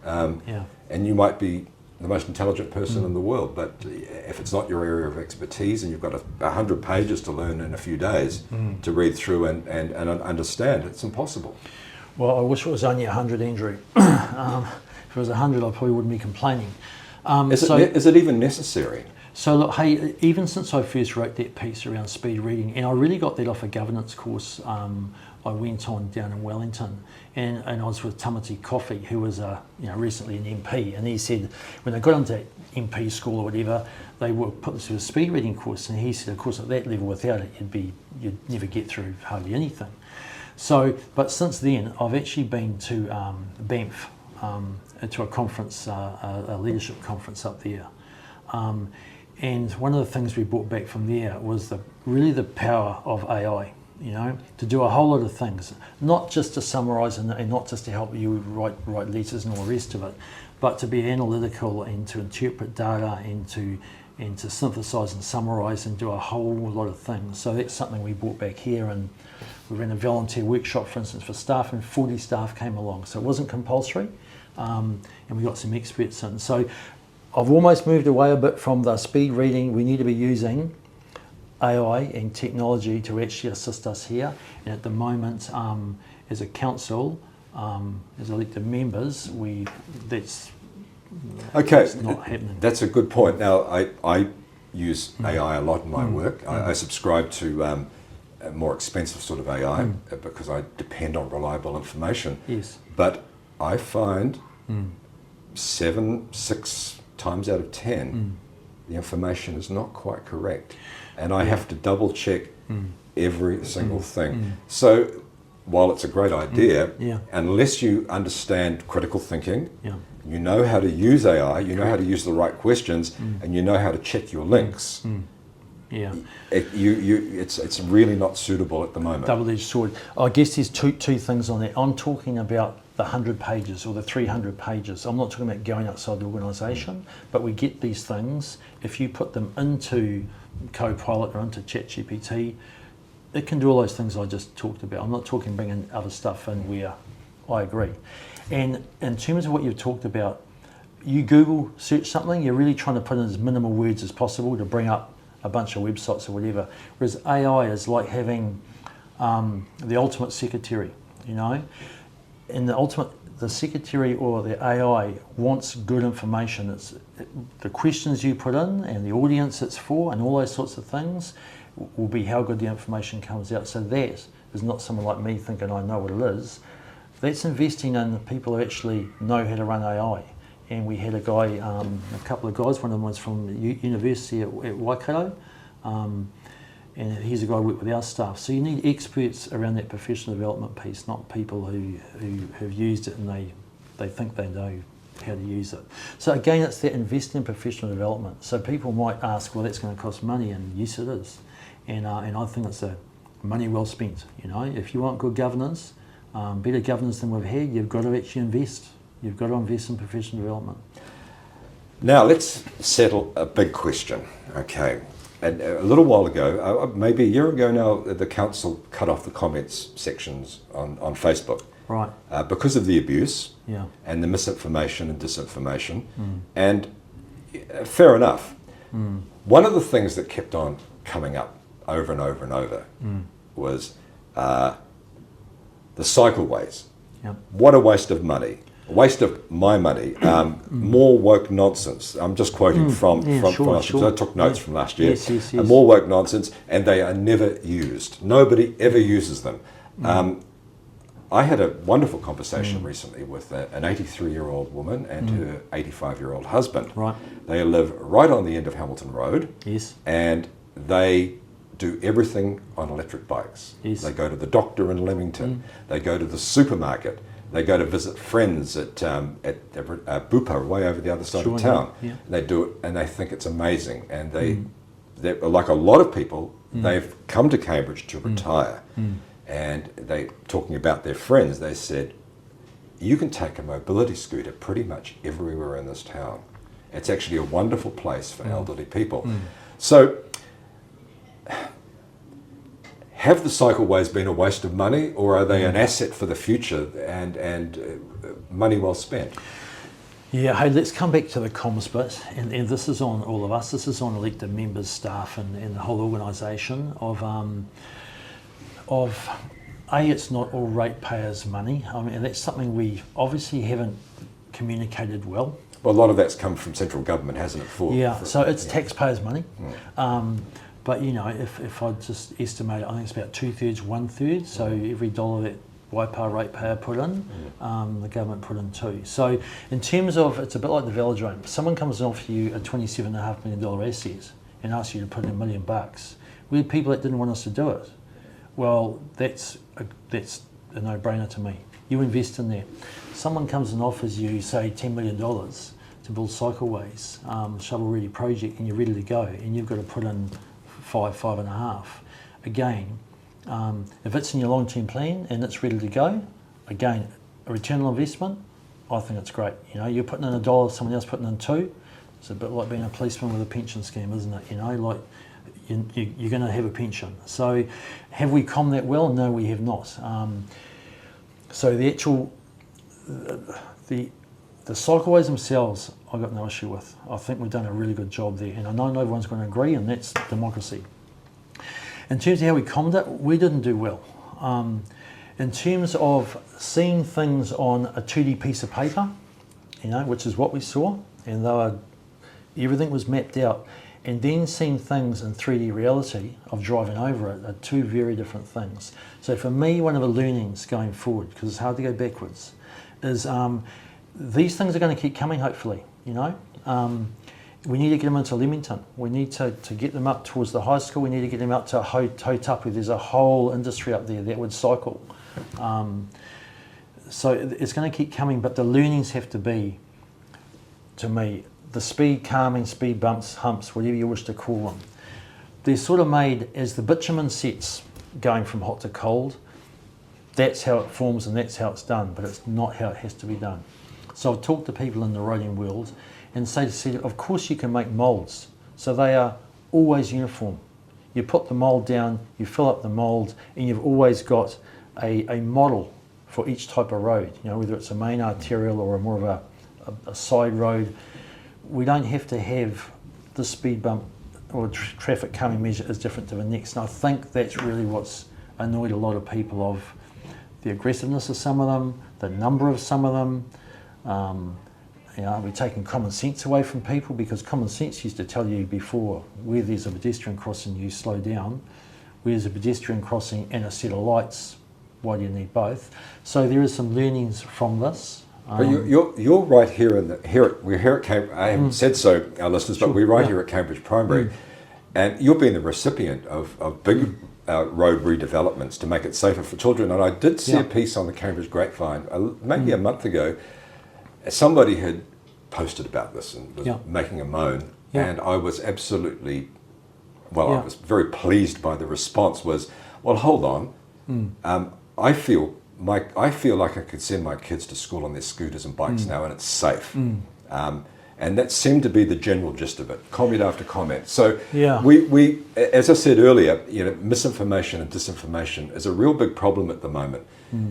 And you might be the most intelligent person in the world, but if it's not your area of expertise and you've got 100 pages to learn in a few days to read through and understand, it's impossible. Well, I wish it was only 100, Andrew. If it was 100, I probably wouldn't be complaining. Is it even necessary? So look, hey, even since I first wrote that piece around speed reading, and I really got that off a governance course I went on down in Wellington, and I was with Tamati Coffey, who was recently an MP, and he said when they got into MP school or whatever, they were put through a speed reading course, and he said, of course, at that level, without it, you'd never get through hardly anything. So, but since then, I've actually been to Banff, to a conference, a leadership conference up there. And one of the things we brought back from there was really the power of AI, to do a whole lot of things, not just to summarise and not just to help you write letters and all the rest of it, but to be analytical and to interpret data and to synthesise and summarise and do a whole lot of things. So that's something we brought back here, and we ran a volunteer workshop, for instance, for staff, and 40 staff came along. So it wasn't compulsory, and we got some experts in. So I've almost moved away a bit from the speed reading. We need to be using AI and technology to actually assist us here. And at the moment, as a council, as elected members, that's not happening. That's a good point. Now, I use AI a lot in my work. I subscribe to a more expensive sort of AI because I depend on reliable information. Yes. But I find 6 times out of 10, the information is not quite correct. And I have to double check every single thing. So while it's a great idea, unless you understand critical thinking, you know how to use AI, you know how to use the right questions, and you know how to check your links, it's really not suitable at the moment. Double-edged sword. I guess there's two things on that. I'm talking about the 100 pages or the 300 pages. I'm not talking about going outside the organisation, but we get these things. If you put them into Copilot or into ChatGPT, it can do all those things I just talked about. I'm not talking bringing other stuff in where I agree. And in terms of what you've talked about, you Google search something, you're really trying to put in as minimal words as possible to bring up a bunch of websites or whatever. Whereas AI is like having the ultimate secretary, And the secretary or the AI wants good information. The questions you put in and the audience it's for and all those sorts of things will be how good the information comes out. So that is not someone like me thinking I know what it is. That's investing in the people who actually know how to run AI. And we had a couple of guys, one of them was from the university at Waikato, and he's a guy who worked with our staff. So you need experts around that professional development piece, not people who have used it and they think they know how to use it. So again, it's that investing in professional development. So people might ask, well, that's going to cost money, and yes, it is. And I think it's a money well spent. If you want good governance, better governance than we've had, you've got to actually invest. You've got to invest in professional development. Now let's settle a big question. Okay, and a little while ago, maybe a year ago now, the council cut off the comments sections on Facebook. Right. Because of the abuse Yeah. and the misinformation and disinformation. And fair enough. One of the things that kept on coming up over and over and over was the cycleways. Yep. What a waste of money. A waste of my money. More woke nonsense. I'm just quoting from last year, because I took notes from last year. Yes. More woke nonsense, and they are never used. Nobody ever uses them. I had a wonderful conversation recently with an 83-year-old woman and her 85-year-old husband. Right. They live right on the end of Hamilton Road. Yes. And they do everything on electric bikes. Yes. They go to the doctor in Leamington. They go to the supermarket. They go to visit friends at Bupa, way over the other side of town. Yeah. They do it, and they think it's amazing. And they're like a lot of people, they've come to Cambridge to retire. And they, talking about their friends, they said, you can take a mobility scooter pretty much everywhere in this town. It's actually a wonderful place for elderly people. So, have the cycleways been a waste of money, or are they an asset for the future and money well spent? Yeah, hey, let's come back to the comms bit, and this is on all of us. This is on elected members, staff, and the whole organisation of it's not all ratepayers' money. I mean, and that's something we obviously haven't communicated well. Well, a lot of that's come from central government, hasn't it? So it's taxpayers' money. But you know, if I just estimate it, I think it's about 2/3, 1/3. So every dollar that Waipā ratepayer put in, the government put in too. So in terms of, it's a bit like the velodrome. Someone comes and offers you a $27.5 million asset and asks you to put in $1 million. We had people that didn't want us to do it. Well, that's a no-brainer to me. You invest in there. Someone comes and offers you, say, $10 million to build cycleways, shovel-ready project, and you're ready to go, and you've got to put in 5.5. Again, if it's in your long-term plan and it's ready to go, again, a return on investment, I think it's great. You know, you're putting in $1, someone else putting in $2. It's a bit like being a policeman with a pension scheme, isn't it? You know, like you're going to have a pension. So, have we combed that well? No, we have not. So the actual the cycleways themselves, I've got no issue with. I think we've done a really good job there, and I know no everyone's going to agree, and that's democracy. In terms of how we combed it, we didn't do well. In terms of seeing things on a 2D piece of paper, you know, which is what we saw, and everything was mapped out, and then seeing things in 3D reality of driving over it are two very different things. So for me, one of the learnings going forward, because it's hard to go backwards, is these things are going to keep coming, hopefully, you know. We need to get them into Leamington. We need to get them up towards the high school. We need to get them up to Hautapu. There's a whole industry up there that would cycle. So it's going to keep coming, but the learnings have to be, to me, the speed calming, speed bumps, humps, whatever you wish to call them. They're sort of made as the bitumen sets going from hot to cold. That's how it forms and that's how it's done, but it's not how it has to be done. So I've talked to people in the roading world and say, of course you can make moulds. So they are always uniform. You put the mould down, you fill up the mould, and you've always got a model for each type of road, you know, whether it's a main arterial or more of a side road. We don't have to have the speed bump or traffic calming measure is different to the next. And I think that's really what's annoyed a lot of people, of the aggressiveness of some of them, the number of some of them. You know, we're taking common sense away from people, because common sense used to tell you before, where there's a pedestrian crossing, you slow down. Where there's a pedestrian crossing and a set of lights, why do you need both? So there is some learnings from this. But you're right here we're here at Cambridge. I haven't said so, our listeners, but we're right here at Cambridge Primary, and you're being the recipient of big road redevelopments to make it safer for children. And I did see a piece on the Cambridge Grapevine maybe a month ago. Somebody had posted about this and was making a moan, and I was absolutely, I was very pleased by the response. Was, well, hold on, I feel like I could send my kids to school on their scooters and bikes now, and it's safe. And And that seemed to be the general gist of it, comment after comment. So Yeah. we, as I said earlier, misinformation and disinformation is a real big problem at the moment.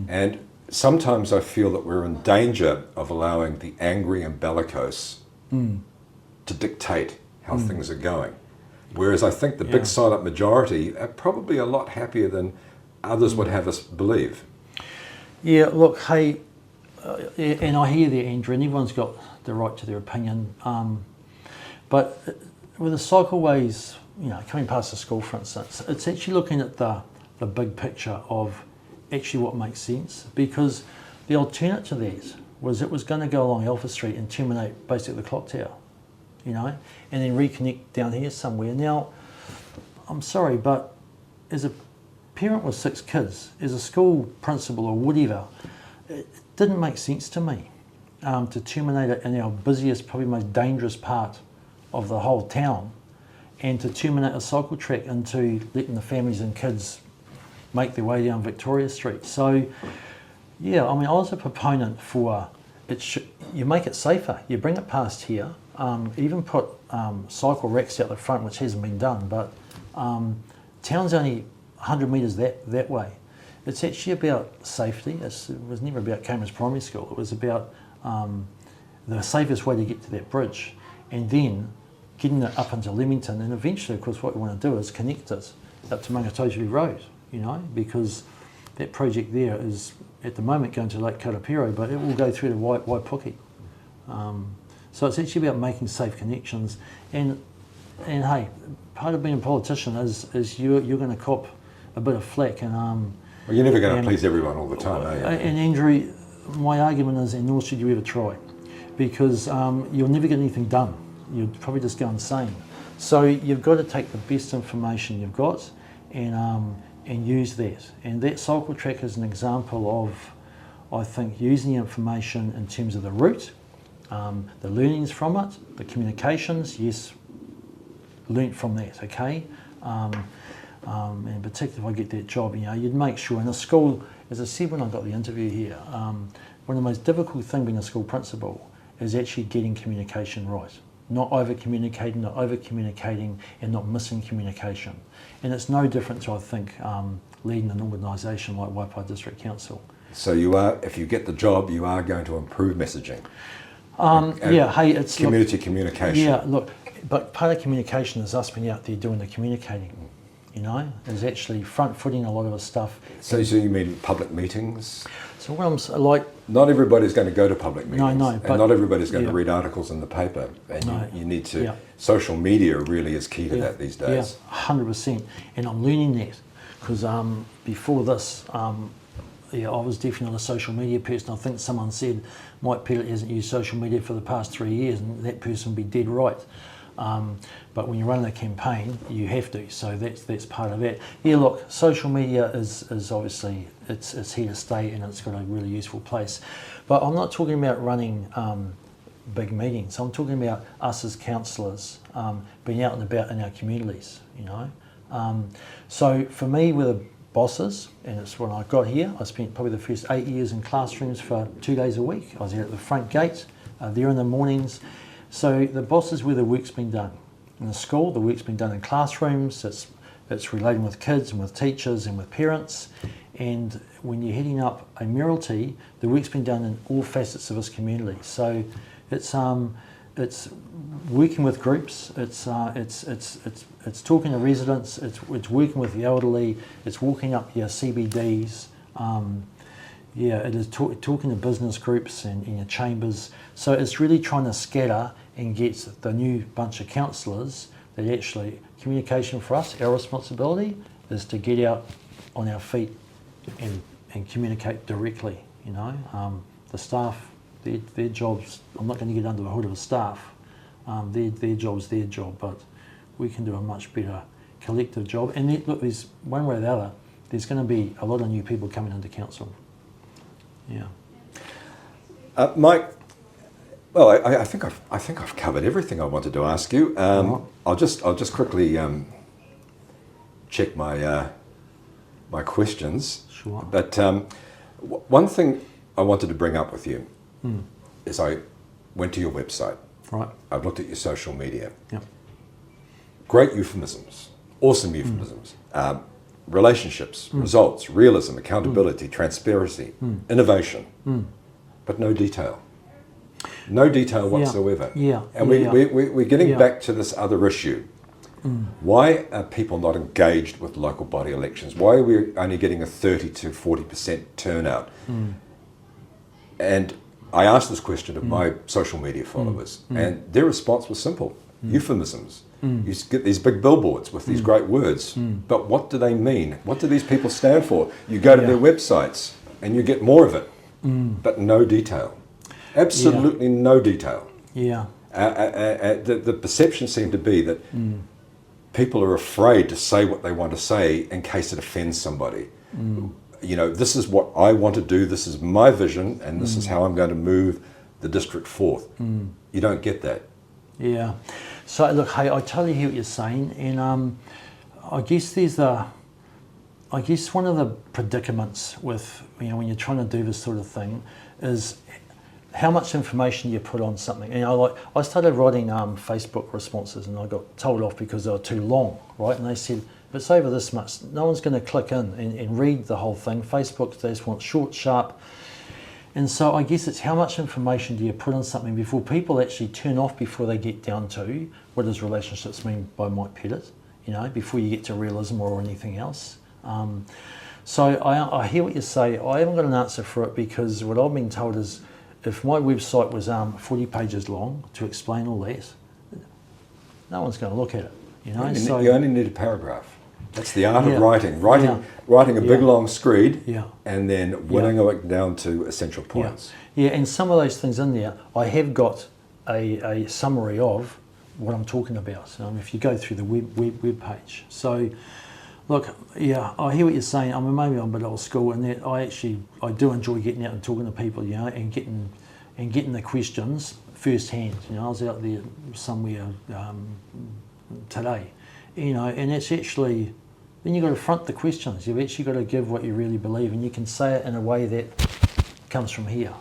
And sometimes I feel that we're in danger of allowing the angry and bellicose to dictate how things are going. Whereas I think the big silent majority are probably a lot happier than others would have us believe. Yeah, look, hey, and I hear that, Andrew, and everyone's got the right to their opinion. But with the cycleways, coming past the school, for instance, it's actually looking at the big picture of actually what makes sense, because the alternate to that was it was going to go along Alpha Street and terminate basically the clock tower, and then reconnect down here somewhere. Now, I'm sorry, but as a parent with 6 kids, as a school principal or whatever, it didn't make sense to me to terminate it in our busiest, probably most dangerous part of the whole town, and to terminate a cycle track into letting the families and kids make their way down Victoria Street. So, yeah, I was a proponent for you make it safer. You bring it past here, even put cycle racks out the front, which hasn't been done, but town's only 100 metres that way. It's actually about safety. It was never about Cambridge Primary School. It was about the safest way to get to that bridge, and then getting it up into Leamington, and eventually, of course, what we want to do is connect it up to Mangatotiri Road, because that project there is at the moment going to Lake Karapiro, but it will go through to Waipuki. So it's actually about making safe connections, and hey, part of being a politician is you're going to cop a bit of flack, and well, you're never going to please everyone all the time, are you? And Andrew, my argument is, and nor should you ever try, because you'll never get anything done. You'll probably just go insane. So you've got to take the best information you've got and use that. And that cycle track is an example of, I think, using the information in terms of the route, the learnings from it, the communications, yes, learnt from that, okay? And particularly if I get that job, you'd make sure in a school, as I said when I got the interview here, one of the most difficult things being a school principal is actually getting communication right. Not over-communicating, and not missing communication. And it's no different to, I think, leading an organisation like Waipā District Council. So if you get the job, you are going to improve messaging. It's community communication. Yeah, look, but part of communication is us being out there doing the communicating. Is actually front-footing a lot of the stuff. So you mean public meetings? So what I'm like, not everybody's going to go to public meetings. No, and but not everybody's going to read articles in the paper. And you need to. Yeah. Social media really is key to that these days. Yeah, 100%. And I'm learning that because before this, I was definitely not a social media person. I think someone said Mike Pettit hasn't used social media for the past 3 years, and that person would be dead right. But when you're running a campaign, you have to. So that's part of that. Yeah, look, social media is obviously it's here to stay, and it's got a really useful place. But I'm not talking about running big meetings. I'm talking about us as councillors being out and about in our communities. So for me, with the bosses, and it's when I got here, I spent probably the first 8 years in classrooms for 2 days a week. I was here at the front gate, there in the mornings. So the boss is where the work's been done. In the school, the work's been done in classrooms, it's relating with kids and with teachers and with parents. And when you're heading up a mayoralty, the work's been done in all facets of this community. So it's working with groups, it's talking to residents, it's working with the elderly, it's walking up your CBDs, it is talking to business groups and in your chambers. So it's really trying to scatter and get the new bunch of councillors that actually, communication for us, our responsibility is to get out on our feet and communicate directly, The staff, their jobs, I'm not going to get under the hood of the staff, their job's their job, but we can do a much better collective job. And look, there's one way or the other, there's going to be a lot of new people coming into council. Yeah. Mike, well, I think I've covered everything I wanted to ask you. I'll just quickly check my my questions. Sure. But one thing I wanted to bring up with you is I went to your website Right. I've looked at your social media. Yep. Great euphemisms, awesome euphemisms, relationships, results, realism, accountability, transparency, innovation, but no detail. No detail whatsoever. Yeah. And we're getting back to this other issue. Why are people not engaged with local body elections? Why are we only getting a 30 to 40% turnout? And I asked this question of my social media followers, and their response was simple: euphemisms. You get these big billboards with these great words, but what do they mean? What do these people stand for? You go to their websites and you get more of it, but no detail. Absolutely no detail. Yeah. The perception seemed to be that people are afraid to say what they want to say in case it offends somebody. You know, this is what I want to do, this is my vision, and this is how I'm going to move the district forth. You don't get that. Yeah. So look, hey, I totally hear what you're saying, and I guess one of the predicaments with, you know, when you're trying to do this sort of thing is how much information you put on something. You know, like I started writing Facebook responses, and I got told off because they were too long, right? And they said, if it's over this much, no one's going to click in and read the whole thing. Facebook, they just want short, sharp. And so I guess it's how much information do you put on something before people actually turn off, before they get down to what does relationships mean by Mike Pettit, you know, before you get to realism or anything else. So I hear what you say. I haven't got an answer for it, because what I've been told is if my website was 40 pages long to explain all that, no one's going to look at it, you know. You only need a paragraph. That's the art of writing. Writing a big long screed, and then winnowing it down to essential points. Yeah, and some of those things in there, I have got a summary of what I'm talking about. If you go through the web page. So, look, yeah, I hear what you're saying. I mean, maybe I'm a bit old school in that I do enjoy getting out and talking to people, you know, and getting the questions firsthand. You know, I was out there somewhere today, you know, and it's actually, then you've got to front the questions. You've actually got to give what you really believe, and you can say it in a way that comes from here,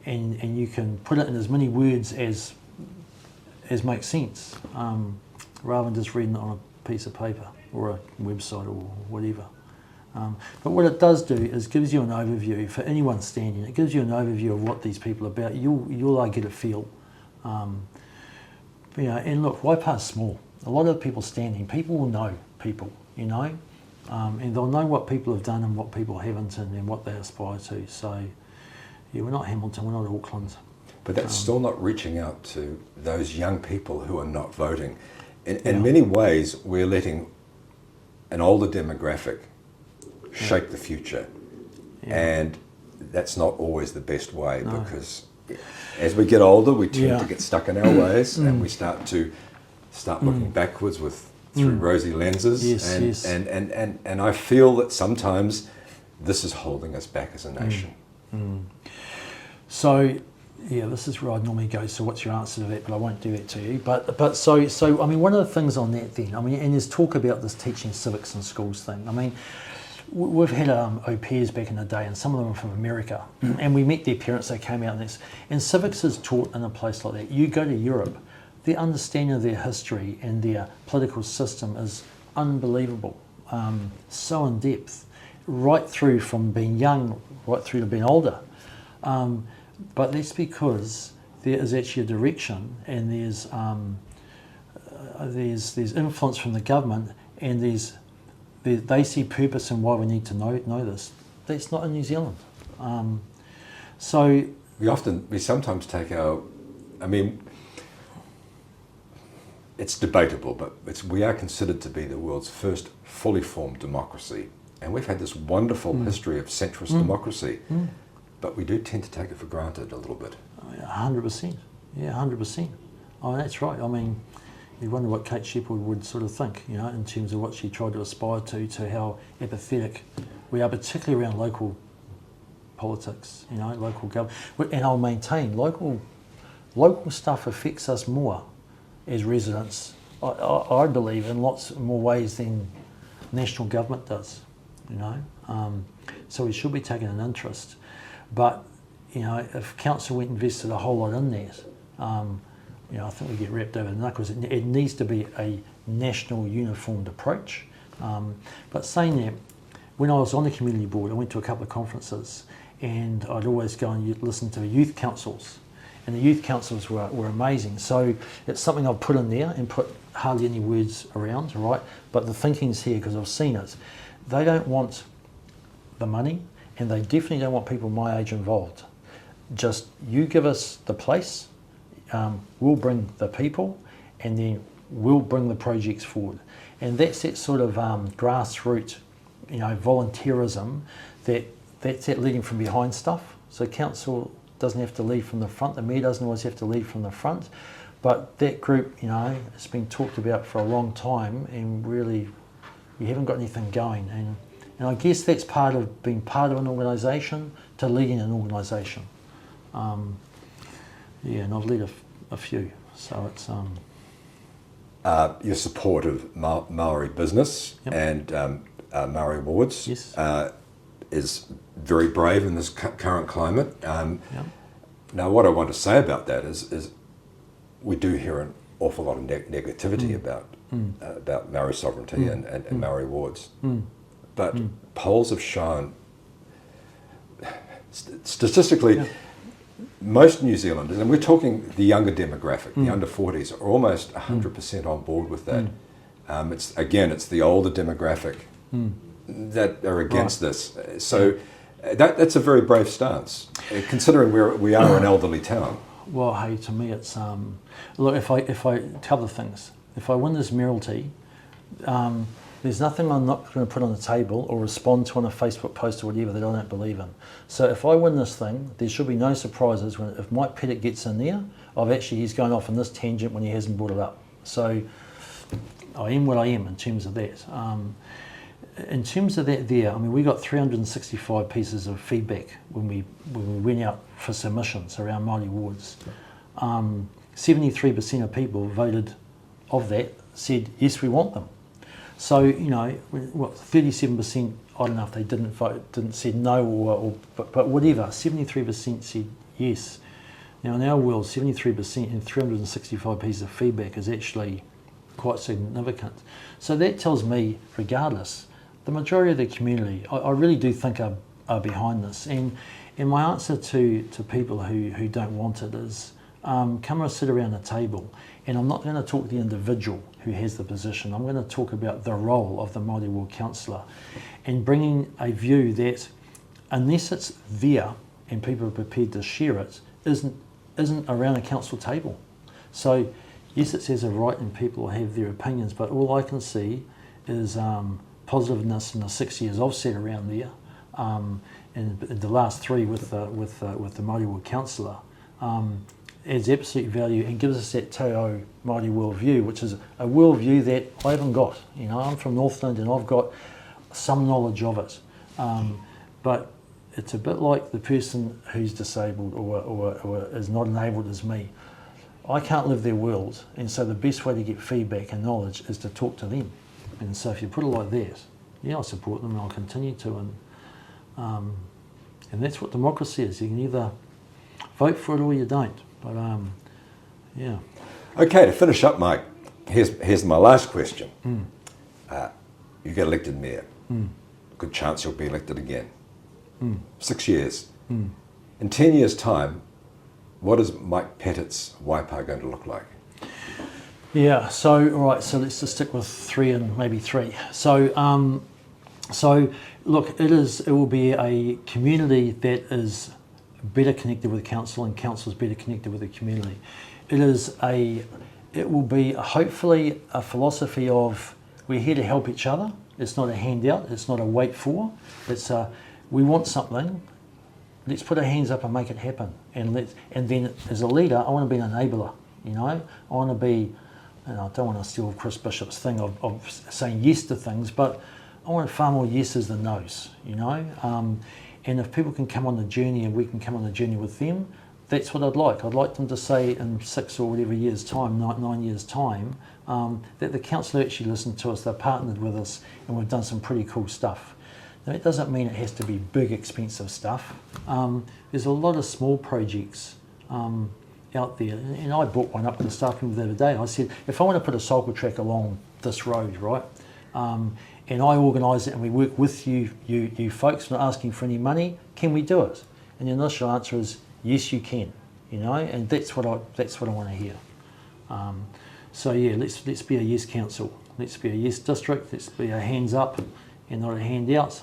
and you can put it in as many words as makes sense, rather than just reading it on a piece of paper or a website or whatever. But what it does do is gives you an overview for anyone standing. It gives you an overview of what these people are about. You'll get a feel. You know, and look, Waipā's small. A lot of people standing, people will know people, you know, and they'll know what people have done and what people haven't, and what they aspire to. So, yeah, we're not Hamilton, we're not Auckland. But that's still not reaching out to those young people who are not voting. In many ways, we're letting an older demographic shape the future, and that's not always the best way, because as we get older, we tend to get stuck in our ways, and we start looking backwards through rosy lenses, and I feel that sometimes this is holding us back as a nation. So, yeah, this is where I normally go. So, what's your answer to that? But I won't do that to you. But so I mean, one of the things on that then, I mean, and there's talk about this teaching civics in schools thing. I mean, we've had au pairs back in the day, and some of them are from America, and we met their parents. They came out, and civics is taught in a place like that. You go to Europe, their understanding of their history and their political system is unbelievable, so in depth, right through from being young, right through to being older. But that's because there is actually a direction, and there's influence from the government, and they see purpose in why we need to know this. That's not in New Zealand. So we sometimes take it's debatable, but we are considered to be the world's first fully formed democracy, and we've had this wonderful history of centrist democracy. But we do tend to take it for granted a little bit. 100%. Yeah, 100%. Oh, that's right. I mean, you wonder what Kate Shepherd would sort of think, you know, in terms of what she tried to aspire to how apathetic we are, particularly around local politics, you know, local government. And I'll maintain, local stuff affects us more as residents, I believe, in lots more ways than national government does, you know. So we should be taking an interest. But, you know, if council went and invested a whole lot in that, I think we get wrapped over the knuckles. It needs to be a national uniformed approach. But saying that, when I was on the community board, I went to a couple of conferences, and I'd always go and listen to youth councils, and the youth councils were amazing. So it's something I've put in there and put hardly any words around, right? But the thinking's here because I've seen it. They don't want the money, and they definitely don't want people my age involved. Just you give us the place, we'll bring the people, and then we'll bring the projects forward. And that's that sort of grassroots, volunteerism that's that leading from behind stuff. So council doesn't have to lead from the front, the mayor doesn't always have to lead from the front, but that group, it's been talked about for a long time, and really you haven't got anything going. And I guess that's part of being part of an organisation to leading an organisation. And I've led a few, so it's... Your support of Maori business, yep, and Maori wards, yes, is very brave in this current climate. Yep. Now, what I want to say about that is we do hear an awful lot of negativity about Maori sovereignty and Maori wards. But polls have shown, statistically, yeah, most New Zealanders, and we're talking the younger demographic, the under 40s, are almost 100% on board with that. It's the older demographic that are against this. So that's a very brave stance, considering we are an elderly town. Well, hey, to me it's look, if I couple of things. If I win this mayoralty, there's nothing I'm not going to put on the table or respond to on a Facebook post or whatever that I don't believe in. So if I win this thing, there should be no surprises if Mike Pettit gets in there. He's going off on this tangent when he hasn't brought it up. So I am what I am in terms of that. In terms of that we got 365 pieces of feedback when we went out for submissions around Māori wards. 73% of people voted, of that, said, yes, we want them. So, 37%, I don't know if they didn't vote, said no, but whatever, 73% said yes. Now, in our world, 73% and 365 pieces of feedback is actually quite significant. So that tells me, regardless, the majority of the community, I really do think are behind this. And my answer to people who don't want it is, come and sit around the table. And I'm not going to talk to the individual who has the position. I'm going to talk about the role of the Māori Ward Councillor, and bringing a view that unless it's there and people are prepared to share it, isn't around a council table. So yes, it says a right and people have their opinions, but all I can see is positiveness in the 6 years I've sat around there, and the last 3 with the Māori Ward Councillor. Adds absolute value and gives us that te ao Māori worldview, which is a worldview that I haven't got. I'm from Northland and I've got some knowledge of it. But it's a bit like the person who's disabled or is not enabled as me. I can't live their world, and so the best way to get feedback and knowledge is to talk to them. And so if you put it like that, I support them and I'll continue to. And that's what democracy is. You can either vote for it or you don't. But Okay, to finish up, Mike, here's my last question. You get elected mayor. Good chance you'll be elected again. 6 years. In 10 years' time, what is Mike Pettit's Waipā going to look like? Yeah, so let's just stick with 3 and maybe 3. So look, it will be a community that is better connected with council, and council is better connected with the community. It will be hopefully a philosophy of we're here to help each other. It's not a handout. It's not a wait for. It's we want something. Let's put our hands up and make it happen. And then as a leader, I want to be an enabler. I want to be. And I don't want to steal Chris Bishop's thing of saying yes to things, but I want far more yeses than nos. And if people can come on the journey and we can come on the journey with them, that's what I'd like. I'd like them to say in 6 or whatever years' time, 9 years' time, that the council actually listened to us, they partnered with us, and we've done some pretty cool stuff. Now, it doesn't mean it has to be big, expensive stuff. There's a lot of small projects out there, and I brought one up to the staff member the other day. I said, if I want to put a cycle track along this road, right, and I organise it and we work with you folks, not asking for any money, can we do it? And the initial answer is yes, you can. You know, and that's what I want to hear. So yeah, let's be a yes council. Let's be a yes district. Let's be a hands up and not a handouts.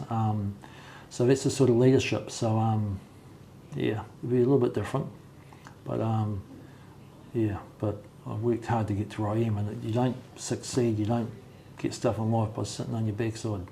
So that's the sort of leadership. So yeah, it'll be a little bit different, but yeah. But I've worked hard to get to where I am, and you don't succeed, you don't get stuff in life by sitting on your backside.